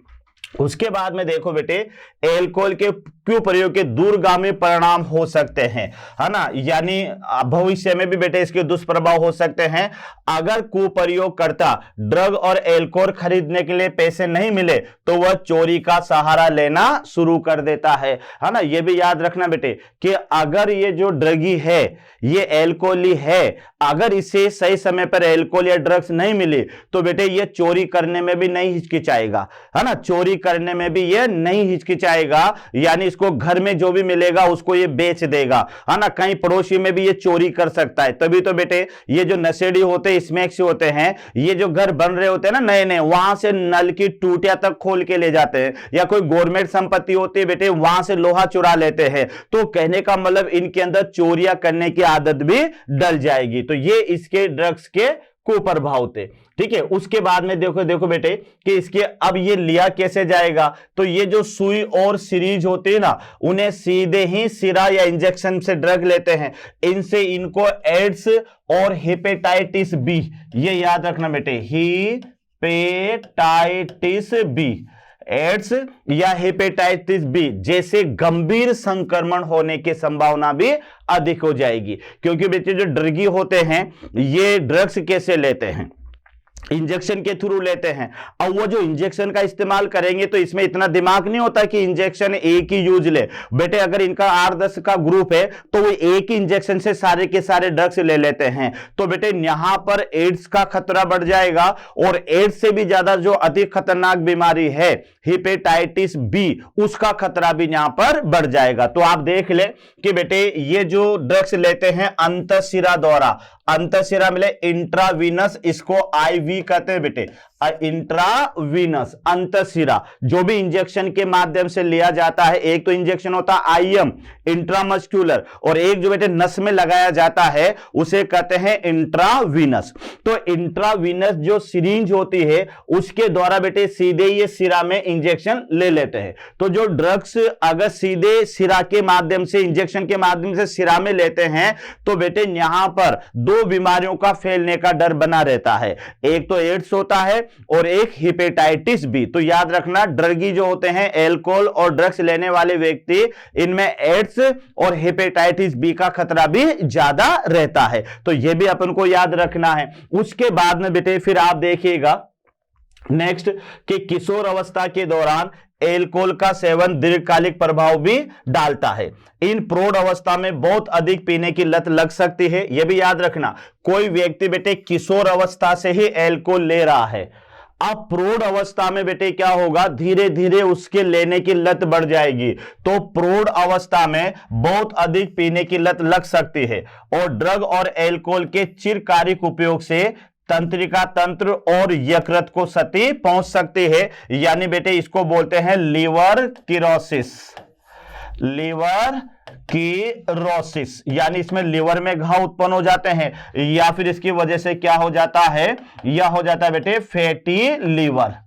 उसके बाद में देखो बेटे, एल्कोहल के कुप्रयोग के दूरगामी परिणाम हो सकते हैं, है ना, यानी भविष्य में भी बेटे इसके दुष्प्रभाव हो सकते हैं। अगर कुप्रयोग करता ड्रग और एल्कोहल खरीदने के लिए पैसे नहीं मिले तो वह चोरी का सहारा लेना शुरू कर देता है ना। यह भी याद रखना बेटे कि अगर ये जो ड्रगी है, ये एल्कोहली है, अगर इसे सही समय पर एल्कोहल या ड्रग्स नहीं मिली तो बेटे ये चोरी करने में भी नहीं हिचकिचाएगा, है ना। चोरी करने में भी ये नहीं हिचकिचाएगा, यानी इसको घर में जो भी मिलेगा उसको ये बेच देगा, है ना। कहीं पड़ोसी में भी ये चोरी कर सकता है। तभी तो बेटे ये जो नशेड़ी होते हैं, स्मैक्स होते हैं, ये जो घर बन रहे होते हैं ना नए नए, वहां से नल की टूटियां तक खोल के ले जाते हैं, या कोई गवर्नमेंट संपत्ति होती है बेटे वहां से लोहा चुरा लेते हैं। तो कहने का मतलब इनके अंदर चोरियां करने की आदत भी डल जाएगी। तो ये इसके ड्रग्स के कुप्रभाव थे, ठीक है। उसके बाद में देखो बेटे कि इसके अब ये लिया कैसे जाएगा। तो ये जो सुई और सीरीज होती है ना, उन्हें सीधे ही सिरा या इंजेक्शन से ड्रग लेते हैं। इनसे इनको एड्स और हेपेटाइटिस बी, ये याद रखना बेटे, हेपेटाइटिस बी, एड्स या हेपेटाइटिस बी जैसे गंभीर संक्रमण होने की संभावना भी अधिक हो जाएगी। क्योंकि बेटे जो ड्रगी होते हैं ये ड्रग्स कैसे लेते हैं, इंजेक्शन के थ्रू लेते हैं। अब वो जो इंजेक्शन का इस्तेमाल करेंगे तो इसमें इतना दिमाग नहीं होता कि इंजेक्शन एक ही यूज ले। बेटे अगर इनका 8-10 का ग्रुप है तो वो एक ही इंजेक्शन से सारे के सारे ड्रग्स ले लेते हैं। तो बेटे यहां पर एड्स का खतरा बढ़ जाएगा, और एड्स से भी ज्यादा जो अधिक खतरनाक बीमारी है हेपेटाइटिस बी, उसका खतरा भी यहां पर बढ़ जाएगा। तो आप देख ले कि बेटे ये जो ड्रग्स लेते हैं अंतःशिरा द्वारा, अंतःशिरा मिले इंट्रावीनस, इसको आईवी कहते हैं बेटे, इंट्रावीनस अंतःशिरा जो भी इंजेक्शन के माध्यम से लिया जाता है। एक तो इंजेक्शन होता है आईएम इंट्रामस्क्यूलर, और एक जो बेटे नस में लगाया जाता है उसे कहते हैं इंट्रावीनस। तो इंट्रावीनस जो सिरिंज होती है उसके द्वारा बेटे सीधे ये सिरा में इंजेक्शन ले लेते हैं। तो जो ड्रग्स अगर सीधे सिरा के माध्यम से, इंजेक्शन के माध्यम से सिरा में लेते हैं तो बेटे यहां पर दो बीमारियों का फैलने का डर बना रहता है। एक तो एड्स होता है और एक हेपेटाइटिस बी। तो याद रखना ड्रगी जो होते हैं, एल्कोहल और ड्रग्स लेने वाले व्यक्ति, इनमें एड्स और हेपेटाइटिस बी का खतरा भी ज्यादा रहता है। तो यह भी अपन को याद रखना है। उसके बाद में बेटे फिर आप देखिएगा नेक्स्ट कि किशोर अवस्था के दौरान एल्कोहल का सेवन दीर्घकालिक प्रभाव भी डालता है। इन प्रौढ़ अवस्था में बहुत अधिक पीने की लत लग सकती है। यह भी याद रखना, कोई व्यक्ति बेटे किशोर अवस्था से ही एल्कोहल ले रहा है, अब प्रौढ़ अवस्था में बेटे क्या होगा, धीरे धीरे उसके लेने की लत बढ़ जाएगी। तो प्रौढ़ अवस्था में बहुत अधिक पीने की लत लग सकती है, और ड्रग और एल्कोहल के चिरकालिक उपयोग से तंत्रिका तंत्र और यकृत को क्षति पहुंच सकती है। यानी बेटे इसको बोलते हैं लीवर किरोसिस, लीवर किरोसिस, यानी इसमें लीवर में घाव उत्पन्न हो जाते हैं, या फिर इसकी वजह से क्या हो जाता है, यह हो जाता है बेटे फैटी लीवर,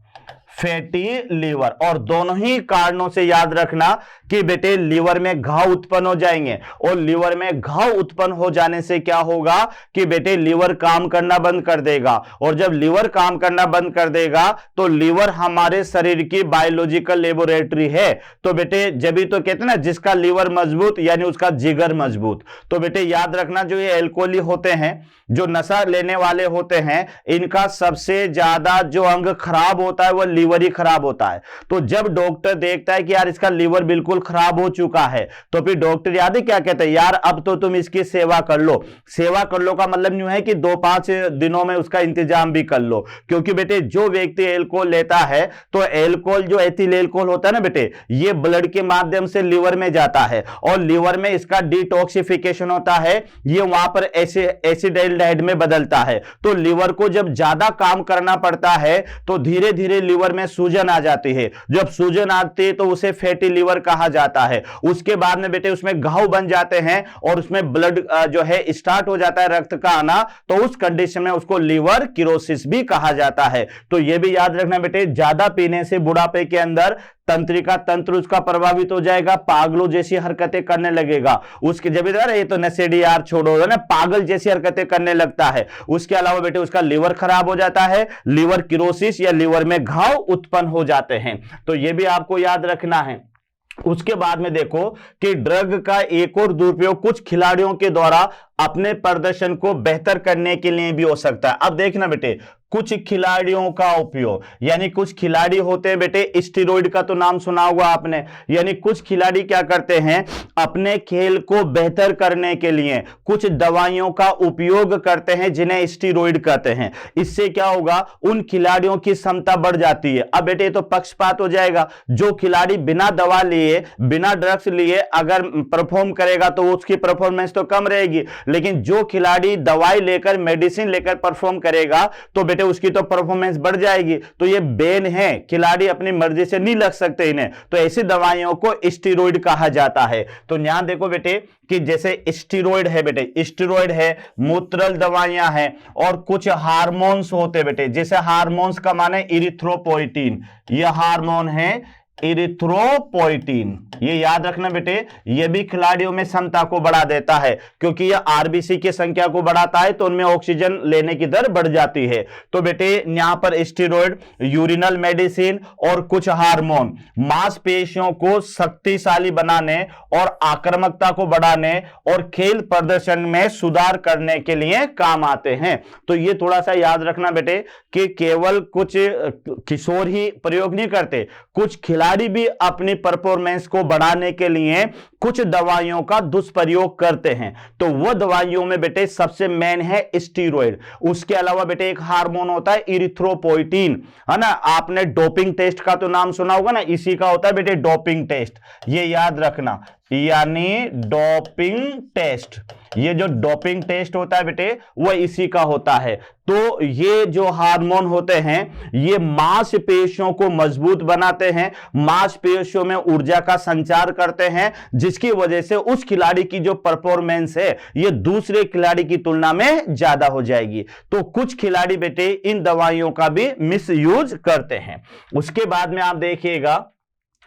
फैटी लीवर। और दोनों ही कारणों से याद रखना कि बेटे लीवर में घाव उत्पन्न हो जाएंगे, और लीवर में घाव उत्पन्न हो जाने से क्या होगा कि बेटे लीवर काम करना बंद कर देगा, और जब लीवर काम करना बंद कर देगा तो लीवर हमारे शरीर की बायोलॉजिकल लेबोरेटरी है। तो बेटे जब भी तो कहते हैं ना जिसका लीवर मजबूत यानी उसका जिगर मजबूत। तो बेटे याद रखना जो ये एल्कोहली होते हैं, जो नशा लेने वाले होते हैं, इनका सबसे ज्यादा जो अंग खराब होता है वह लीवर ही खराब होता है। तो जब डॉक्टर देखता है कि यार इसका लीवर बिल्कुल खराब हो चुका है, तो फिर डॉक्टर याद है क्या कहते हैं, यार अब तो तुम इसकी सेवा कर लो। सेवा कर लो का मतलब यूं है कि 2-5 दिनों में उसका इंतजाम भी कर लो। क्योंकि बेटे जो व्यक्ति एल्कोहल लेता है तो एल्कोहल जो एथिल एल्कोहल होता है ना बेटे, ये ब्लड के माध्यम से लीवर में जाता है, और लीवर में इसका डिटॉक्सिफिकेशन होता है, ये वहां पर एसिडाल्डिहाइड में बदलता है। तो लीवर को जब ज्यादा काम करना पड़ता है तो धीरे धीरे लीवर में सूजन आ जाती है, जब सूजन आती है तो उसे फैटी लीवर कहा जाता है। उसके बाद में बेटे उसमें घाव बन जाते हैं और उसमें ब्लड जो है स्टार्ट हो जाता है, रक्त का आना, तो उस कंडीशन में उसको लीवर किरोसिस भी कहा जाता है। तो यह भी याद रखना बेटे, ज्यादा पीने से बुढ़ापे के अंदर तंत्रिका तंत्र उसका प्रभावित हो जाएगा, पागलों जैसी हरकतें करने लगेगा। उसके जब इधर ये तो नशेड़ी यार छोड़ो ना, पागल जैसी हरकतें करने लगता है। उसके अलावा बेटे उसका लीवर खराब हो जाता है, लीवर किरोसिस या लीवर में घाव उत्पन्न हो जाते हैं। तो यह भी आपको याद रखना है। उसके बाद में देखो कि ड्रग का एक और दुरुपयोग कुछ खिलाड़ियों के द्वारा अपने प्रदर्शन को बेहतर करने के लिए भी हो सकता है। अब देखना बेटे, कुछ खिलाड़ियों का उपयोग, यानी कुछ खिलाड़ी होते हैं बेटे, स्टेरॉइड का तो नाम सुना होगा आपने, यानी कुछ खिलाड़ी क्या करते हैं, अपने खेल को बेहतर करने के लिए कुछ दवाइयों का उपयोग करते हैं जिन्हें स्टेरॉइड कहते हैं। इससे क्या होगा, उन खिलाड़ियों की क्षमता बढ़ जाती है। अब बेटे तो पक्षपात हो जाएगा, जो खिलाड़ी बिना दवा लिए बिना ड्रग्स लिए अगर परफॉर्म करेगा तो उसकी परफॉर्मेंस तो कम रहेगी, लेकिन जो खिलाड़ी दवाई लेकर मेडिसिन लेकर परफॉर्म करेगा तो बेटे उसकी तो परफॉर्मेंस बढ़ जाएगी। तो ये बैन है, खिलाड़ी अपनी मर्जी से नहीं लग सकते इन्हें, तो ऐसी दवाइयों को स्टेरॉइड कहा जाता है। तो यहां देखो बेटे कि जैसे स्टेरॉइड है बेटे, स्टेरॉइड है, मूत्रल दवाइयां हैं और कुछ हार्मोन्स होते बेटे, जैसे हार्मोन्स का माने इरिथ्रोपोइटिन, ये हार्मोन है इरिथ्रोपोइटिन, ये याद रखना बेटे, ये भी खिलाड़ियों में क्षमता को बढ़ा देता है, क्योंकि ये आरबीसी की संख्या को बढ़ाता है तो उनमें ऑक्सीजन लेने की दर बढ़ जाती है। तो बेटे यहां पर स्टेरॉइड, यूरिनल मेडिसिन और कुछ हार्मोन मांसपेशियों को शक्तिशाली बनाने और आक्रामकता को बढ़ाने और खेल प्रदर्शन में सुधार करने के लिए काम आते हैं। तो ये थोड़ा सा याद रखना बेटे कि केवल कुछ किशोर ही प्रयोग नहीं करते, कुछ खिलाड़ी भी अपनी परफॉर्मेंस को बढ़ाने के लिए कुछ दवाइयों का दुष्प्रयोग करते हैं। तो वह दवाइयों में बेटे सबसे मेन है स्टेरॉइड। उसके अलावा बेटे एक हार्मोन होता है इरिथ्रोपोइटिन, है ना, आपने डोपिंग टेस्ट का तो नाम सुना होगा ना, इसी का होता है बेटे डोपिंग टेस्ट, ये याद रखना, यानी डोपिंग टेस्ट, ये जो डोपिंग टेस्ट होता है बेटे वह इसी का होता है। तो ये जो हार्मोन होते हैं ये मांसपेशियों को मजबूत बनाते हैं, मांसपेशियों में ऊर्जा का संचार करते हैं, जिसकी वजह से उस खिलाड़ी की जो परफॉर्मेंस है ये दूसरे खिलाड़ी की तुलना में ज्यादा हो जाएगी। तो कुछ खिलाड़ी बेटे इन दवाइयों का भी मिसयूज करते हैं। उसके बाद में आप देखिएगा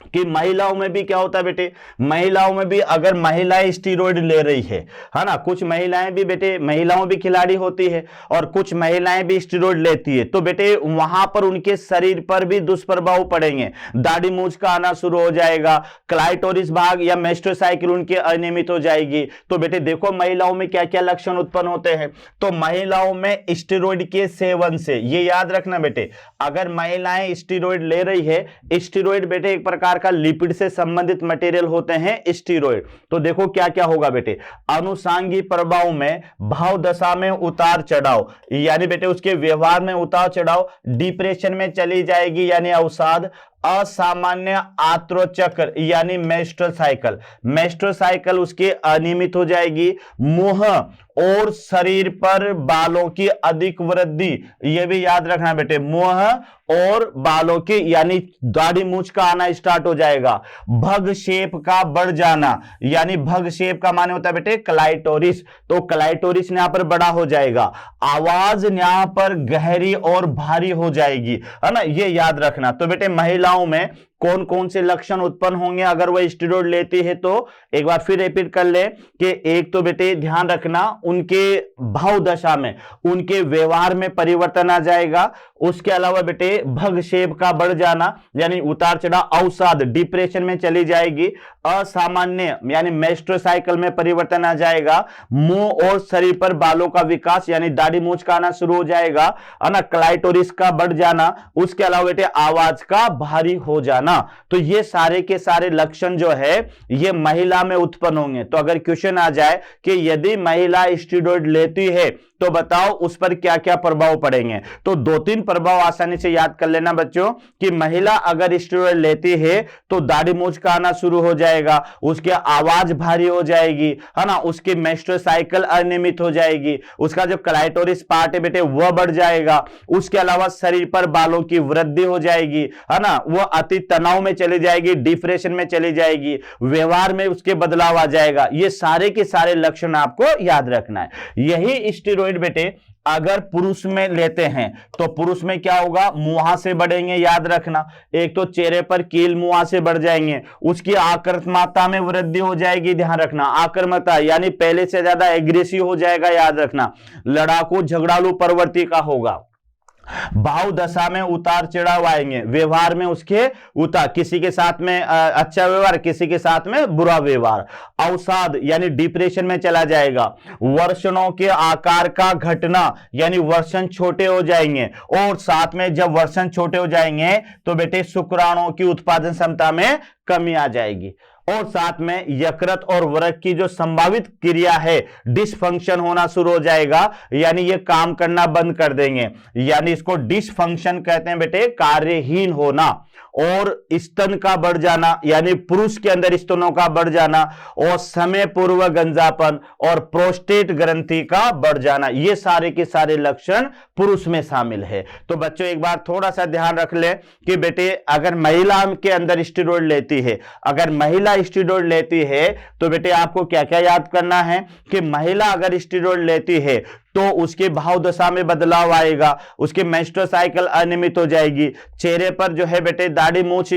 कि महिलाओं में भी क्या होता है बेटे, महिलाओं में भी अगर महिलाएं स्टेरॉइड ले रही है ना, कुछ महिलाएं भी बेटे, महिलाओं भी खिलाड़ी होती है और कुछ महिलाएं भी स्टेरॉइड लेती है, तो बेटे वहां पर उनके शरीर पर भी दुष्प्रभाव पड़ेंगे, दाढ़ी मूंछ का आना शुरू हो जाएगा, क्लाइटोरिस भाग या मेस्ट्रुअल साइकिल उनके अनियमित हो जाएगी। तो बेटे देखो महिलाओं में क्या क्या लक्षण उत्पन्न होते हैं। तो महिलाओं में स्टेरॉइड के सेवन से, ये याद रखना बेटे, अगर महिलाएं स्टेरॉइड ले रही है, स्टेरॉइड बेटे एक प्रकार का लिपिड से संबंधित मटेरियल होते हैं स्टेरॉइड, तो देखो क्या क्या होगा बेटे, अनुषांगिक प्रभाव में, भाव दशा में उतार चढ़ाव, यानी बेटे उसके व्यवहार में उतार चढ़ाव, डिप्रेशन में चली जाएगी यानी अवसाद, असामान्य आत्रोचक्र यानी मेस्ट्रुअल साइकिल, मेस्ट्रुअल साइकिल उसके अनियमित हो जाएगी, मुंह और शरीर पर बालों की अधिक वृद्धि, यह भी याद रखना बेटे, मुंह और बालों की यानी दाढ़ी मूंछ का आना स्टार्ट हो जाएगा, भग शेप का बढ़ जाना, यानी भग शेप का माने होता है बेटे क्लाइटोरिस, तो क्लाइटोरिस यहां पर बड़ा हो जाएगा, आवाज यहां पर गहरी और भारी हो जाएगी, है ना, ये याद रखना। तो बेटे महिलाओं में कौन कौन से लक्षण उत्पन्न होंगे अगर वह स्टेरॉइड लेती है, तो एक बार फिर रिपीट कर ले कि एक तो बेटे ध्यान रखना उनके भाव दशा में, उनके व्यवहार में परिवर्तन आ जाएगा, उसके अलावा बेटे भग शेप का बढ़ जाना यानी उतार चढ़ाव, अवसाद डिप्रेशन में चली जाएगी, असामान्य यानी मेस्ट्रुअल साइकिल में परिवर्तन आ जाएगा, मुंह और शरीर पर बालों का विकास यानी दाढ़ी मूंछ का आना शुरू हो जाएगा, है ना, क्लाइटोरिस का बढ़ जाना, उसके अलावा बेटे आवाज का भारी हो जाना। तो ये सारे के सारे लक्षण जो है ये महिला में उत्पन्न होंगे। तो अगर क्वेश्चन आ जाए कि यदि महिला स्टेरॉइड लेती है तो बताओ उस पर क्या क्या प्रभाव पड़ेंगे। तो 2-3 प्रभाव आसानी से याद कर लेना बच्चों कि महिला अगर स्टेरॉइड लेती है तो दाढ़ी मूंछ का आना शुरू हो जाएगा, उसकी आवाज भारी हो जाएगी, है ना, उसकी मेंस्ट्रुअल साइकिल अनियमित हो जाएगी, उसका जो क्लाइटोरिस पार्ट है बेटे वह बढ़ जाएगा, उसके अलावा शरीर पर बालों की वृद्धि हो जाएगी, है ना, वह अति तनाव में चली जाएगी, डिप्रेशन में चली जाएगी, व्यवहार में उसके बदलाव आ जाएगा। ये सारे के सारे लक्षण आपको याद रखना है। यही स्टेरॉइड बेटे अगर पुरुष में लेते हैं तो पुरुष में क्या होगा, मुहासे बढ़ेंगे, याद रखना। एक तो चेहरे पर कील मुहासे बढ़ जाएंगे, उसकी आक्रामकता में वृद्धि हो जाएगी, ध्यान रखना, आक्रामकता यानी पहले से ज्यादा एग्रेसिव हो जाएगा, याद रखना, लड़ाकू झगड़ालू प्रवृत्ति का होगा, भाव दशा में उतार चढ़ाव आएंगे, व्यवहार में उसके उतार, किसी के साथ में अच्छा व्यवहार, किसी के साथ में बुरा व्यवहार, अवसाद यानी डिप्रेशन में चला जाएगा, वर्षणों के आकार का घटना यानी वर्षण छोटे हो जाएंगे, और साथ में जब वर्षण छोटे हो जाएंगे तो बेटे शुक्राणुओं की उत्पादन क्षमता में कमी आ जाएगी, और साथ में यकृत और वृक्क की जो संभावित क्रिया है डिसफंक्शन होना शुरू हो जाएगा, यानी ये काम करना बंद कर देंगे, यानी इसको डिसफंक्शन कहते हैं बेटे, कार्यहीन होना, और स्तन का बढ़ जाना यानी पुरुष के अंदर स्तनों का बढ़ जाना, और समय पूर्व गंजापन और प्रोस्टेट ग्रंथि का बढ़ जाना, ये सारे के सारे लक्षण पुरुष में शामिल है। तो बच्चों एक बार थोड़ा सा ध्यान रख ले कि बेटे अगर महिला के अंदर स्टेरॉइड लेती है, अगर महिला स्टेरॉइड लेती है तो बेटे आपको क्या क्या याद करना है कि महिला अगर स्टेरॉइड लेती है तो उसके भाव दशा में बदलाव आएगा, उसके मेंस्ट्रुअल साइकिल अनियमित हो जाएगी, चेहरे पर जो है बेटे दाढ़ी मूंछ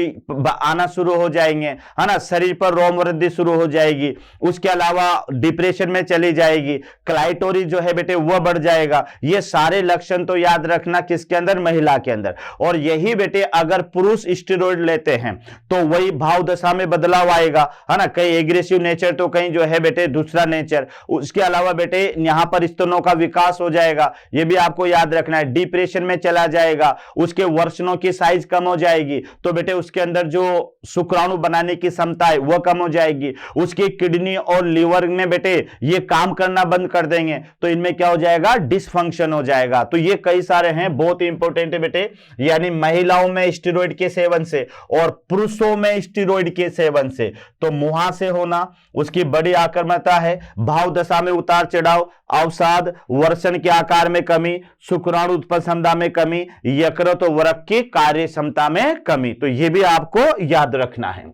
आना शुरू हो जाएंगे, है ना, शरीर पर रोम वृद्धि शुरू हो जाएगी, उसके अलावा डिप्रेशन में चली जाएगी, क्लाइटोरिस जो है बेटे वह बढ़ जाएगा। ये सारे लक्षण तो याद रखना किसके अंदर, महिला के अंदर। और यही बेटे अगर पुरुष स्टेरॉइड लेते हैं तो वही भाव दशा में बदलाव आएगा, है ना, कहीं एग्रेसिव नेचर तो कहीं जो है बेटे दूसरा नेचर। उसके अलावा बेटे यहां पर स्तनों का विकास हो जाएगा, यह भी आपको याद रखना है, डिप्रेशन में चला जाएगा, उसके वर्षणों की साइज कम हो जाएगी, तो बेटे उसके अंदर जो शुक्राणु बनाने की क्षमता है वह कम हो जाएगी, उसकी किडनी और लीवर में बेटे ये काम करना बंद कर देंगे, तो इनमें क्या हो जाएगा, डिसफंक्शन हो जाएगा। तो ये कई सारे हैं, बहुत इंपॉर्टेंट है बेटे, यानी महिलाओं में स्टेरॉइड के सेवन से और पुरुषों में स्टेरॉइड के सेवन से तो मुहासे होना, उसकी बड़ी आक्रामकता है, भाव दशा में उतार चढ़ाव, अवसाद, वर्षण के आकार में कमी, शुक्राणु उत्पन्न क्षमता में कमी, यकृत और वृक्क की कार्य क्षमता में कमी, तो यह भी आपको याद रखना है।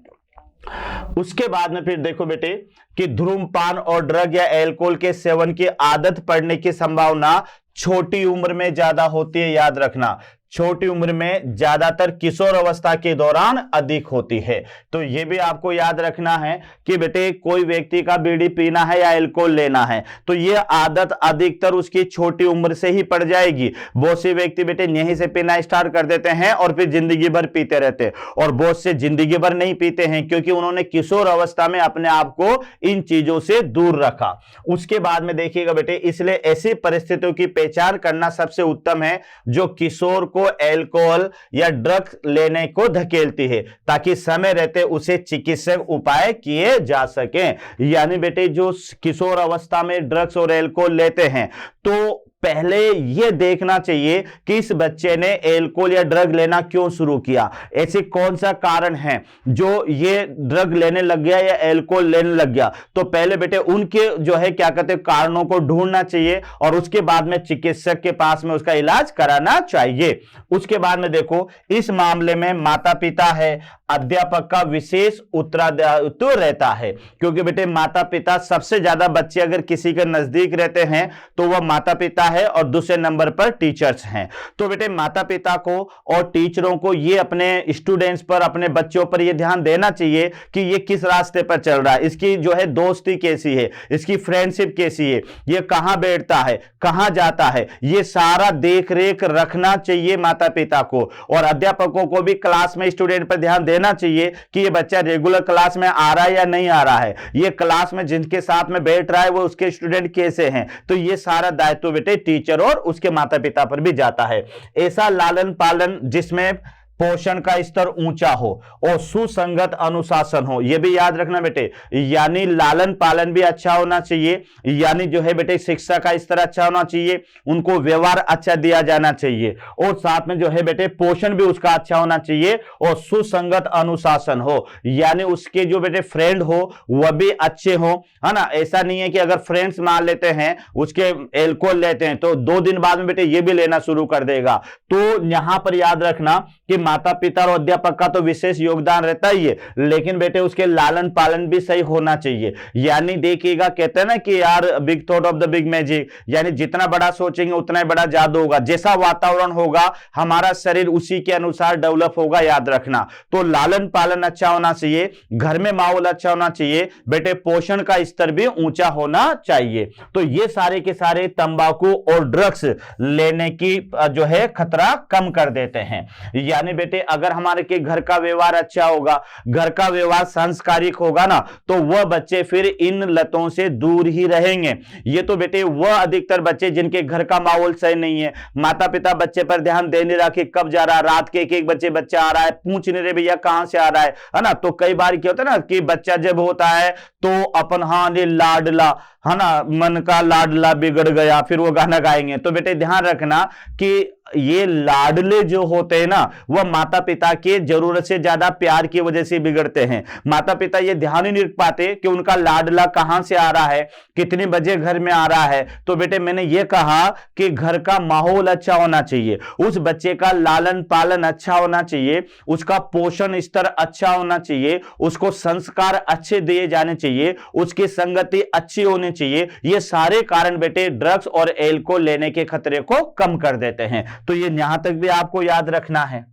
उसके बाद में फिर देखो बेटे कि धूम्रपान और ड्रग या अल्कोहल के सेवन की आदत पड़ने की संभावना छोटी उम्र में ज्यादा होती है, याद रखना, छोटी उम्र में ज्यादातर किशोर अवस्था के दौरान अधिक होती है। तो यह भी आपको याद रखना है कि बेटे कोई व्यक्ति का बीड़ी पीना है या अल्कोहल लेना है तो यह आदत अधिकतर उसकी छोटी उम्र से ही पड़ जाएगी। बहुत से व्यक्ति बेटे यहीं से पीना स्टार्ट कर देते हैं और फिर जिंदगी भर पीते रहते हैं, और बहुत से जिंदगी भर नहीं पीते हैं क्योंकि उन्होंने किशोर अवस्था में अपने आप को इन चीजों से दूर रखा। उसके बाद में देखिएगा बेटे, इसलिए ऐसी परिस्थितियों की पहचान करना सबसे उत्तम है जो किशोर को अल्कोहल या ड्रग्स लेने को धकेलती है, ताकि समय रहते उसे चिकित्सक उपाय किए जा सकें। यानी बेटे जो किशोर अवस्था में ड्रग्स और अल्कोहल लेते हैं तो पहले यह देखना चाहिए कि इस बच्चे ने अल्कोहल या ड्रग लेना क्यों शुरू किया, ऐसे कौन सा कारण है जो ये ड्रग लेने लग गया या अल्कोहल लेने लग गया। तो पहले बेटे उनके जो है क्या कहते हैं कारणों को ढूंढना चाहिए और उसके बाद में चिकित्सक के पास में उसका इलाज कराना चाहिए। उसके बाद में देखो इस मामले में माता पिता है, अध्यापक का विशेष उत्तरदायित्व रहता है, क्योंकि बेटे माता पिता सबसे ज्यादा बच्चे अगर किसी के नजदीक रहते हैं तो वह माता पिता है और दूसरे नंबर पर टीचर्स हैं। तो बेटे माता पिता को और टीचरों को ये अपने स्टूडेंट्स पर, अपने बच्चों पर ये ध्यान देना चाहिए कि ये किस रास्ते पर चल रहा है, इसकी जो है दोस्ती कैसी है, इसकी फ्रेंडशिप कैसी है, ये कहां बैठता है, कहां जाता है, ये सारा देख रेख रखना चाहिए माता पिता को। और अध्यापकों को भी क्लास में स्टूडेंट पर ध्यान देना चाहिए कि ये बच्चा रेगुलर क्लास में आ रहा है या नहीं आ रहा है, ये क्लास में जिनके साथ में बैठ रहा है वो उसके स्टूडेंट कैसे हैं। तो ये सारा दायित्व बेटे टीचर और उसके माता पिता पर भी जाता है। ऐसा लालन पालन जिसमें पोषण का स्तर ऊंचा हो और सुसंगत अनुशासन हो। यह भी याद रखना बेटे, यानी लालन पालन भी अच्छा होना चाहिए, यानी जो है बेटे शिक्षा का स्तर अच्छा होना चाहिए, उनको व्यवहार अच्छा दिया जाना चाहिए, और साथ में जो है बेटे पोषण भी उसका अच्छा होना चाहिए, और सुसंगत अनुशासन हो, यानी उसके जो बेटे फ्रेंड हो वह भी अच्छे हो, है ना। ऐसा नहीं है कि अगर फ्रेंड्स मान लेते हैं, उसके एल्कोहल लेते हैं, तो 2 दिन बाद में बेटे ये भी लेना शुरू कर देगा। तो यहां पर याद रखना कि माता पिता और अध्यापक का तो विशेष योगदान रहता ही है, लेकिन बेटे उसके लालन पालन भी सही होना चाहिए। यानी देखिएगा, कहते हैं ना कि यार big thought of the big magic, यानी जितना बड़ा सोचेंगे उतना ही बड़ा जादू होगा। जैसा वातावरण होगा हमारा शरीर उसी के अनुसार डेवलप होगा, याद रखना। तो लालन पालन अच्छा होना चाहिए, घर में माहौल अच्छा होना चाहिए, बेटे पोषण का स्तर भी ऊंचा होना चाहिए। तो ये सारे के सारे तंबाकू और ड्रग्स लेने की जो है खतरा कम कर देते हैं। यानी बेटे अगर हमारे के घर का व्यवहार अच्छा होगा, घर का व्यवहार संस्कारिक होगा ना, तो वह बच्चे फिर इन लतों से दूर ही रहेंगे। ये तो बेटे वह अधिकतर बच्चे जिनके घर का माहौल सही नहीं है, माता पिता बच्चे पर ध्यान दे नहीं रहा कि कब जा रहा है, रात के एक बच्चा आ रहा है, पूछ नहीं रहे भैया कहां से आ रहा है ना। तो कई बार क्या होता है ना कि बच्चा जब होता है तो अपन हाँ लाडला, है ना, मन का लाडला बिगड़ गया, फिर वो गाना गाएंगे। तो बेटे ध्यान रखना कि ये लाडले जो होते हैं ना, वह माता पिता के जरूरत से ज्यादा प्यार की वजह से बिगड़ते हैं। माता पिता ये ध्यान ही नहीं रख पाते कि उनका लाडला कहां से आ रहा है, कितने बजे घर में आ रहा है। तो बेटे मैंने ये कहा कि घर का माहौल अच्छा होना चाहिए, उस बच्चे का लालन पालन अच्छा होना चाहिए, उसका पोषण स्तर अच्छा होना चाहिए, उसको संस्कार अच्छे दिए जाने चाहिए, उसकी संगति अच्छी होनी चाहिए। ये सारे कारण बेटे ड्रग्स और एल्कोहल लेने के खतरे को कम कर देते हैं। तो ये यहां तक भी आपको याद रखना है।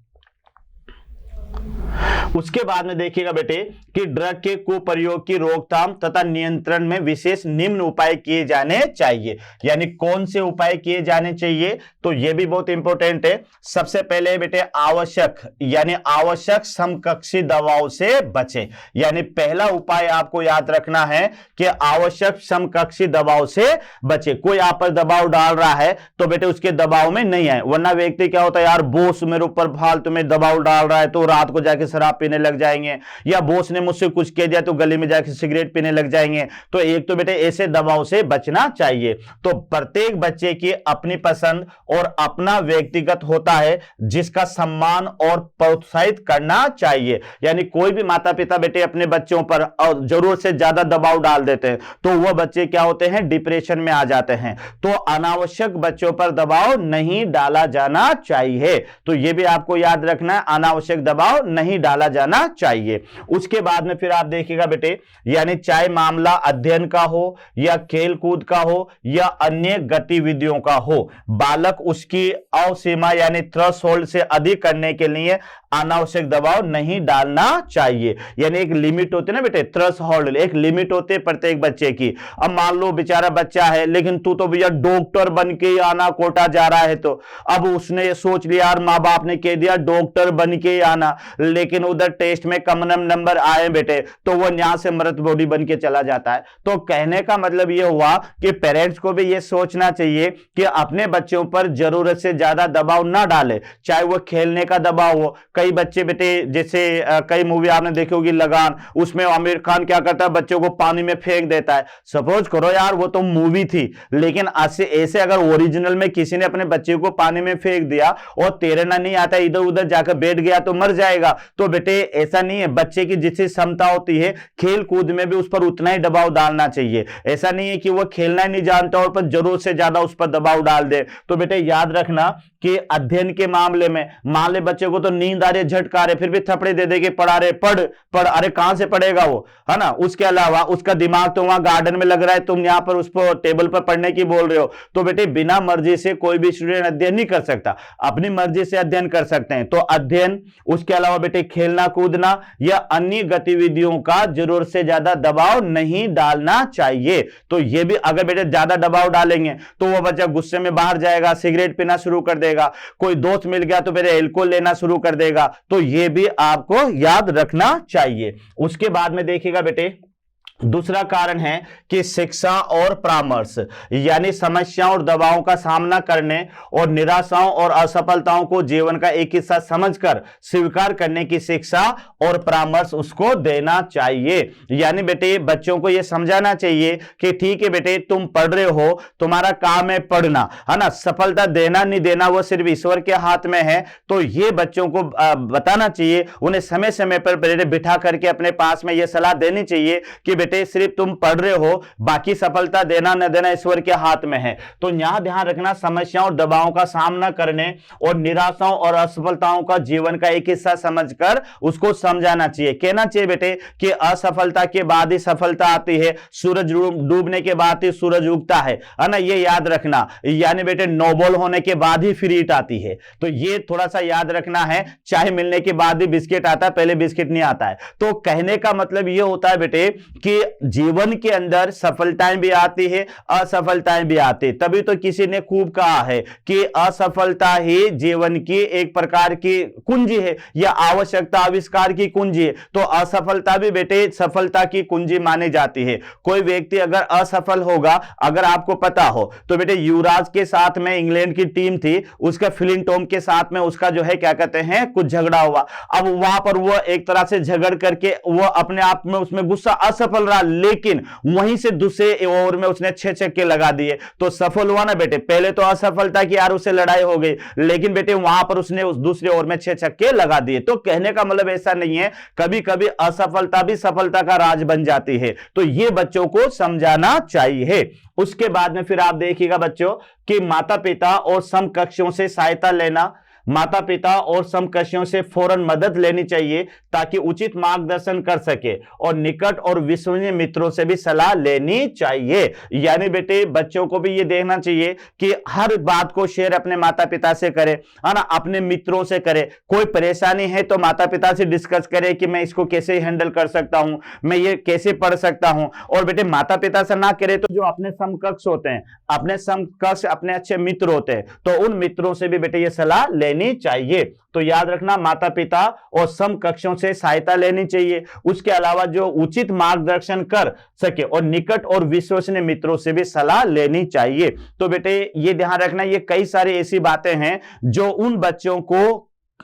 उसके बाद में देखिएगा बेटे कि ड्रग के कुप्रयोग की रोकथाम तथा नियंत्रण में विशेष निम्न उपाय किए जाने चाहिए। यानी कौन से उपाय किए जाने चाहिए, तो यह भी बहुत इंपॉर्टेंट है। सबसे पहले बेटे आवश्यक, यानी आवश्यक समकक्षी दवाओं से बचें। यानी पहला उपाय आपको याद रखना है कि आवश्यक समकक्षी दवाओं से बचे। कोई आप पर दबाव डाल रहा है तो बेटे उसके दबाव में नहीं आए, वरना व्यक्ति क्या होता है, यार बॉस मेरे ऊपर फालतू में दबाव डाल रहा है तो रात को जाके शराब पीने लग जाएंगे, या बॉस ने मुझसे कुछ कह दिया तो गली में जाके सिगरेट पीने लग जाएंगे। तो एक तो बेटे ऐसे दबाव से बचना चाहिए। तो प्रत्येक बच्चे की अपनी पसंद और अपना व्यक्तिगत होता है, जिसका सम्मान और प्रोत्साहित करना चाहिए। यानी कोई भी माता पिता बेटे अपने बच्चों पर और जरूरत से ज्यादा दबाव डाल देते हैं तो वह बच्चे क्या होते हैं, डिप्रेशन में आ जाते हैं। तो अनावश्यक बच्चों पर दबाव नहीं डाला जाना चाहिए। तो यह भी आपको याद रखना है, अनावश्यक दबाव नहीं डाला जाना चाहिए। उसके बाद में फिर आप देखिएगा बेटे, यानी चाहे मामला अध्ययन का हो या खेल कूद का हो या अन्य गतिविधियों का हो, बालक उसकी अवसीमा यानी थ्रेशोल्ड से अधिक करने के लिए अनावश्यक दबाव नहीं डालना चाहिए। यानी एक लिमिट होती है ना बेटे, थ्रेशोल्ड एक लिमिट होती है प्रत्येक बच्चे की। अब मान लो बेचारा बच्चा है, लेकिन तू तो भैया डॉक्टर बन के आना, कोटा जा रहा है, तो अब उसने ये सोच लिया, यार माँ बाप ने कह दिया डॉक्टर बन के आना, लेकिन उधर टेस्ट में कम नंबर आए बेटे, तो वो यहां से मृत बॉडी बन के चला जाता है। तो कहने का मतलब ये हुआ कि पेरेंट्स को भी ये सोचना चाहिए कि अपने बच्चों पर जरूरत से ज्यादा दबाव ना डाले, चाहे वो खेलने का दबाव हो। कई बच्चे बेटे, जैसे कई मूवी आपने देखी होगी लगान, उसमें आमिर खान क्या करता है, बच्चों को पानी में फेंक देता है। सपोज करो यार वो तो मूवी थी, लेकिन ऐसे अगर ओरिजिनल में किसी ने अपने बच्चे को पानी में फेंक दिया और तैरना नहीं आता, इधर उधर जाकर बैठ गया तो मर जाएगा। तो बेटे ऐसा नहीं है, बच्चे की जितनी क्षमता होती है खेल कूद में भी उस पर उतना ही दबाव डालना चाहिए। ऐसा नहीं है कि वो खेलना ही नहीं जानता और पर जरूरत से ज्यादा उस पर दबाव डाल दे। तो बेटे याद रखना कि अध्ययन के मामले में मान ले बच्चे को तो नींद आ रही है, झटका रहे, फिर भी थपड़े दे दे के पढ़ा रहे, पढ़ पढ़, अरे कहां से पढ़ेगा वो, है ना। उसके अलावा उसका दिमाग तो वहां गार्डन में लग रहा है, तुम यहां पर उसको टेबल पर पढ़ने की बोल रहे हो। तो बेटे बिना मर्जी से कोई भी स्टूडेंट अध्ययन नहीं कर सकता, अपनी मर्जी से अध्ययन कर सकते हैं। तो अध्ययन, उसके अलावा बेटे खेलना कूदना या अन्य गतिविधियों का जरूरत से ज्यादा दबाव नहीं डालना चाहिए। तो ये भी अगर बेटे ज्यादा दबाव डालेंगे तो वो बच्चा गुस्से में बाहर जाएगा, सिगरेट पीना शुरू कर देगा, कोई दोस्त मिल गया तो बेटे एल्कोहल लेना शुरू कर देगा। तो ये भी आपको याद रखना चाहिए। उसके बाद में देखिएगा बेटे, दूसरा कारण है कि शिक्षा और परामर्श, यानी समस्याओं और दबावों का सामना करने और निराशाओं और असफलताओं को जीवन का एक हिस्सा समझकर स्वीकार करने की शिक्षा और परामर्श उसको देना चाहिए। यानी बेटे बच्चों को यह समझाना चाहिए कि ठीक है बेटे, तुम पढ़ रहे हो, तुम्हारा काम है पढ़ना, है ना, सफलता देना नहीं देना वो सिर्फ ईश्वर के हाथ में है। तो ये बच्चों को बताना चाहिए, उन्हें समय समय पर बिठा करके अपने पास में यह सलाह देनी चाहिए कि बेटे सिर्फ तुम पढ़ रहे हो, बाकी सफलता देना न देना ईश्वर के हाथ में है। तो यहां ध्यान रखना, समस्याओं और दबावों का सामना करने और निराशाओं और असफलताओं का जीवन का एक हिस्सा समझकर उसको समझाना चाहिए। कहना चाहिए बेटे कि असफलता के बाद ही सफलता आती है, सूरज डूबने के बाद ही सूरज उगता है ना, ये याद रखना। यानी बेटे नोबल होने के बाद ही फ्रीट आती है, तो ये थोड़ा सा याद रखना है। चाय मिलने के बाद ही बिस्किट आता है, पहले बिस्किट नहीं आता है। तो कहने का मतलब ये होता है बेटे कि जीवन के अंदर सफलताएं भी आती है, असफलताएं भी आती है। तभी तो किसी ने खूब कहा है कि असफलता ही जीवन की एक प्रकार की कुंजी है या आवश्यकता आविष्कार की कुंजी है। तो असफलता भी बेटे सफलता की कुंजी मानी जाती है। कोई व्यक्ति अगर असफल होगा, अगर आपको पता हो तो बेटे युवराज के साथ में इंग्लैंड की टीम थी, उसका फिलिंटोम के साथ में उसका जो है क्या कहते हैं कुछ झगड़ा हुआ। अब वहां पर वो एक तरह से झगड़ करके वो अपने आप में उसमें गुस्सा, असफल रहा, लेकिन वहीं से दूसरे ओवर में उसने 6 छक्के लगा दिए तो सफल हुआ ना बेटे। पहले तो असफलता की यार उससे लड़ाई हो गई, लेकिन बेटे वहां पर उसने उस दूसरे ओवर में 6 छक्के लगा दिए। तो कहने का मतलब ऐसा नहीं है, कभी कभी असफलता भी सफलता का राज बन जाती है। तो ये बच्चों को समझाना चाहिए। उसके बाद में फिर आप देखिएगा बच्चों कि माता पिता और समकक्षों से सहायता लेना, माता पिता और समकक्षों से फौरन मदद लेनी चाहिए ताकि उचित मार्गदर्शन कर सके, और निकट और विश्वसनीय मित्रों से भी सलाह लेनी चाहिए। यानी बेटे बच्चों को भी ये देखना चाहिए कि हर बात को शेयर अपने माता पिता से करे, है ना, अपने मित्रों से करे। कोई परेशानी है तो माता पिता से डिस्कस करे कि मैं इसको कैसे हैंडल कर सकता हूं, मैं ये कैसे पढ़ सकता हूं। और बेटे माता पिता से ना करे तो जो अपने समकक्ष होते हैं, अपने समकक्ष अपने अच्छे मित्र होते हैं, तो उन मित्रों से भी बेटे ये सलाह लेनी चाहिए। तो याद रखना, माता पिता और समकक्षों से सहायता लेनी चाहिए। उसके अलावा जो उचित मार्गदर्शन कर सके और निकट और विश्वसनीय मित्रों से भी सलाह लेनी चाहिए। तो बेटे ये ध्यान रखना, ये कई सारी ऐसी बातें हैं जो उन बच्चों को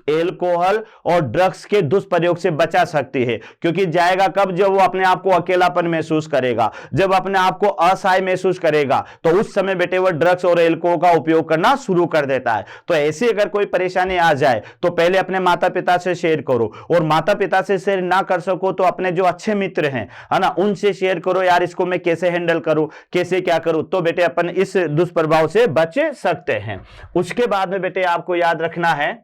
एल्कोहल और ड्रग्स के दुष्प्रयोग से बचा सकती है। क्योंकि जाएगा कब, जब वो अपने आप को अकेलापन महसूस करेगा, जब अपने आप को असहाय महसूस करेगा, तो उस समय बेटे वो ड्रग्स और एल्कोहल का उपयोग करना शुरू कर देता है। तो ऐसी अगर कोई परेशानी आ जाए तो पहले अपने माता पिता से शेयर करो, और माता पिता से शेयर ना कर सको तो अपने जो अच्छे मित्र हैं, है ना, उनसे शेयर करो, यार इसको मैं कैसे हैंडल करूं, कैसे क्या करूं। तो बेटे अपन इस दुष्प्रभाव से बच सकते हैं। उसके बाद में बेटे आपको याद रखना है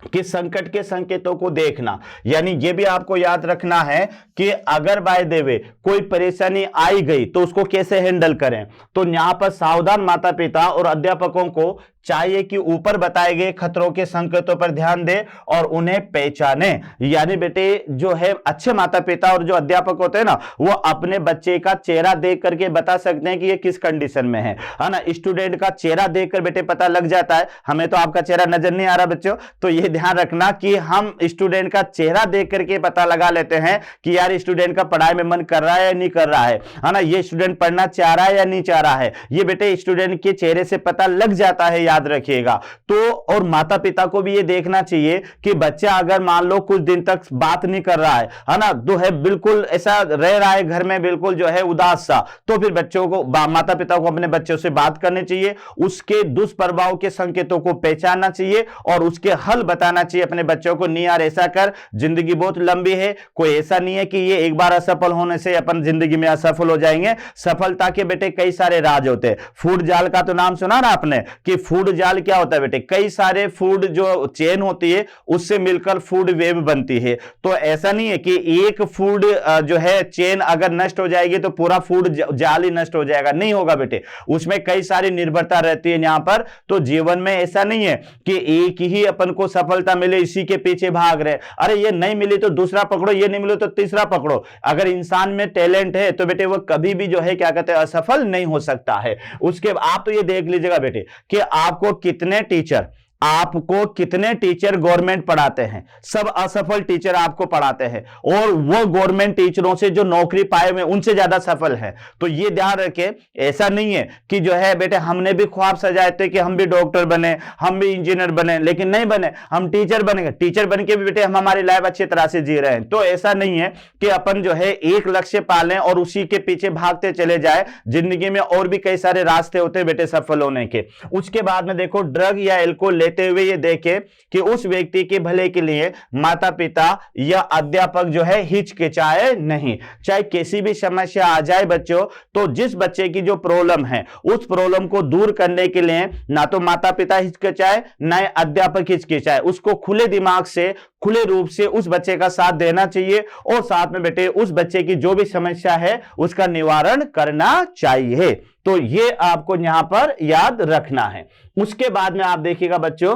कि संकट के संकेतों को देखना, यानी यह भी आपको याद रखना है कि अगर बाय द वे कोई परेशानी आई गई तो उसको कैसे हैंडल करें। तो यहां पर सावधान माता पिता और अध्यापकों को चाहिए कि ऊपर बताए गए खतरों के संकेतों पर ध्यान दें और उन्हें पहचाने। यानी बेटे जो है अच्छे माता पिता और जो अध्यापक होते हैं ना, वो अपने बच्चे का चेहरा देख करके बता सकते हैं कि ये किस कंडीशन में है ना। स्टूडेंट का चेहरा देखकर बेटे पता लग जाता है। हमें तो आपका चेहरा नजर नहीं आ रहा बच्चों, तो ये ध्यान रखना कि हम स्टूडेंट का चेहरा देख करके पता लगा लेते हैं कि यार स्टूडेंट का पढ़ाई में मन कर रहा है या नहीं कर रहा है ना, ये स्टूडेंट पढ़ना चाह रहा है या नहीं चाह रहा है। ये बेटे स्टूडेंट के चेहरे से पता लग जाता है, याद रखिएगा। तो और माता पिता को भी ये देखना चाहिए कि बच्चा अगर मान लो कुछ दिन तक बात नहीं कर रहा है ना, तो है बिल्कुल ऐसा रह रहा है घर में बिल्कुल जो है उदास सा, तो फिर बच्चों को माता पिता को अपने बच्चों से बात करनी चाहिए, उसके दुष्प्रभाव के संकेतों को पहचानना चाहिए और उसके हल बताना चाहिए अपने बच्चों को। नहीं यार ऐसा कर, जिंदगी बहुत लंबी है, कोई ऐसा नहीं है कि ये एक बार असफल होने से अपन जिंदगी में असफल हो जाएंगे। सफलता के बेटे कई सारे राज होते हैं। फूड जाल का तो नाम सुना ना आपने, कि फूड जाल क्या होता है बेटे, कई सारे फूड जो चेन होती है उससे मिलकर फूड वेब बनती है। तो ऐसा नहीं है कि एक फूड जो है चेन अगर नष्ट हो जाएगी तो पूरा फूड जाल ही नष्ट हो जाएगा, नहीं होगा बेटे, उसमें कई सारी निर्भरता रहती है यहां पर। तो जीवन में ऐसा नहीं है कि एक ही अपन को सफलता मिले इसी के पीछे भाग रहे, अरे ये नहीं मिली तो दूसरा पकड़ो, ये नहीं मिले तो तीसरा पकड़ो। अगर इंसान में टैलेंट है तो बेटे वो कभी भी जो है क्या कहते हैं असफल नहीं हो सकता है। उसके आप तो ये देख लीजिएगा बेटे कि आपको कितने टीचर आपको कितने टीचर गवर्नमेंट पढ़ाते हैं? सब असफल टीचर आपको पढ़ाते हैं, और वो गवर्नमेंट टीचरों से जो नौकरी पाए हुए उनसे ज्यादा सफल है। तो ये ध्यान रखें, ऐसा नहीं है कि जो है बेटे हमने भी ख्वाब सजाए थे कि हम भी डॉक्टर बने, हम भी इंजीनियर बने, लेकिन नहीं बने, हम टीचर बनेंगे। टीचर बन के भी बेटे हम हमारी लाइफ अच्छी तरह से जी रहे हैं। तो ऐसा नहीं है कि अपन जो है एक लक्ष्य पालें और उसी के पीछे भागते चले जाए। जिंदगी में और भी कई सारे रास्ते होते हैं बेटे सफल होने के। उसके बाद में देखो, ड्रग या एल्कोहल लेते हुए ये देखे कि उस व्यक्ति के भले के लिए माता पिता या अध्यापक जो है हिचकिचाए नहीं। चाहे किसी भी समस्या आ जाए बच्चों, तो जिस बच्चे की जो प्रॉब्लम है उस प्रॉब्लम को दूर करने के लिए ना तो माता पिता हिचकिचाए ना अध्यापक हिचकिचाए, उसको खुले दिमाग से खुले रूप से उस बच्चे का साथ देना चाहिए, और साथ में बेटे उस बच्चे की जो भी समस्या है उसका निवारण करना चाहिए। तो ये आपको यहां पर याद रखना है। उसके बाद में आप देखिएगा बच्चों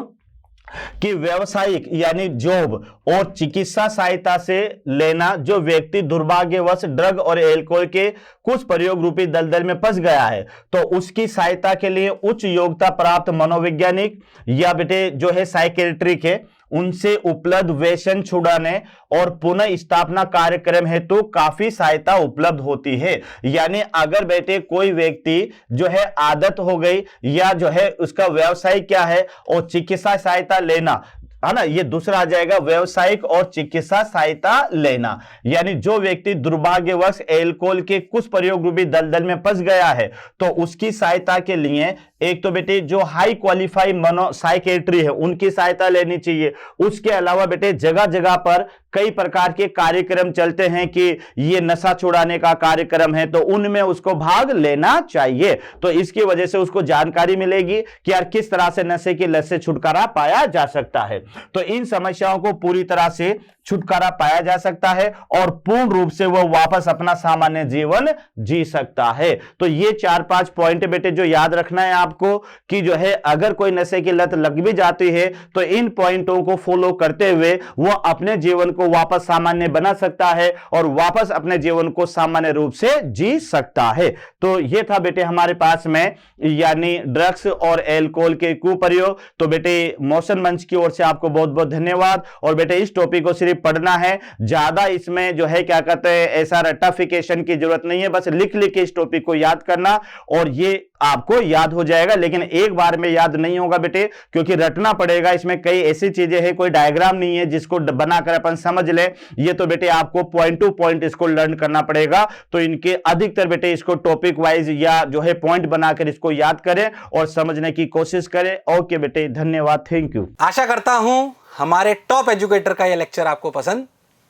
कि व्यवसायिक यानी जॉब और चिकित्सा सहायता से लेना, जो व्यक्ति दुर्भाग्यवश ड्रग और एल्कोहल के कुछ प्रयोग रूपी दलदल में फंस गया है, तो उसकी सहायता के लिए उच्च योग्यता प्राप्त मनोवैज्ञानिक या बेटे जो है साइकियाट्रिक है, उनसे उपलब्ध व्यसन छुड़ाने और पुनः स्थापना कार्यक्रम हेतु काफी सहायता उपलब्ध होती है। यानी अगर बेटे कोई व्यक्ति जो है आदत हो गई या जो है उसका व्यवसाय क्या है और चिकित्सा सहायता लेना है ना, ये दूसरा आ जाएगा, व्यवसायिक और चिकित्सा सहायता लेना। यानी जो व्यक्ति दुर्भाग्यवश एल्कोहल के कुछ प्रयोग रूपी दलदल में फंस गया है, तो उसकी सहायता के लिए एक तो बेटे जो हाई क्वालिफाई मनो साइकेट्री है उनकी सहायता लेनी चाहिए। उसके अलावा बेटे जगह जगह पर कई प्रकार के कार्यक्रम चलते हैं कि ये नशा छुड़ाने का कार्यक्रम है, तो उनमें उसको भाग लेना चाहिए। तो इसकी वजह से उसको जानकारी मिलेगी कि यार किस तरह से नशे की लत से छुटकारा पाया जा सकता है। तो इन समस्याओं को पूरी तरह से छुटकारा पाया जा सकता है और पूर्ण रूप से वो वापस अपना सामान्य जीवन जी सकता है। तो ये 4-5 पॉइंट बेटे जो याद रखना है आपको कि जो है अगर कोई नशे की लत लग भी जाती है तो इन पॉइंटों को फॉलो करते हुए वो अपने जीवन को वापस सामान्य बना सकता है और वापस अपने जीवन को सामान्य रूप से जी सकता है। तो ये था बेटे हमारे पास में यानी ड्रग्स और एल्कोहल के कुप्रयोग। तो बेटे मोशन मंच की ओर से आपको बहुत बहुत धन्यवाद। और बेटे इस टॉपिक को सिर्फ पढ़ना है, ज्यादा इसमें जो है क्या कहते हैं ऐसा रट्टाफिकेशन की जरूरत नहीं है, बस लिख लिख के इस टॉपिक को याद करना और ये आपको याद हो जाएगा। लेकिन एक बार में याद नहीं होगा बेटे, क्योंकि रटना पड़ेगा। इसमें कई ऐसी चीजें हैं, कोई डायग्राम नहीं है जिसको बनाकर अपन समझ ले। ये तो बेटे आपको पॉइंट टू पॉइंट इसको लर्न करना पड़ेगा। तो इनके अधिकतर बेटे इसको टॉपिक वाइज या जो है पॉइंट बनाकर इसको याद करें और समझने की कोशिश करें। ओके बेटे, धन्यवाद, थैंक यू। आशा करता हूं हमारे टॉप एजुकेटर का यह लेक्चर आपको पसंद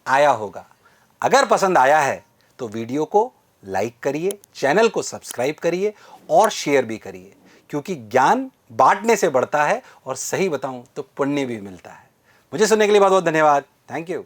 आया होगा। अगर पसंद आया है तो वीडियो को लाइक करिए, चैनल को सब्सक्राइब करिए और शेयर भी करिए, क्योंकि ज्ञान बांटने से बढ़ता है और सही बताऊं तो पुण्य भी मिलता है। मुझे सुनने के लिए बहुत बहुत धन्यवाद। Thank you.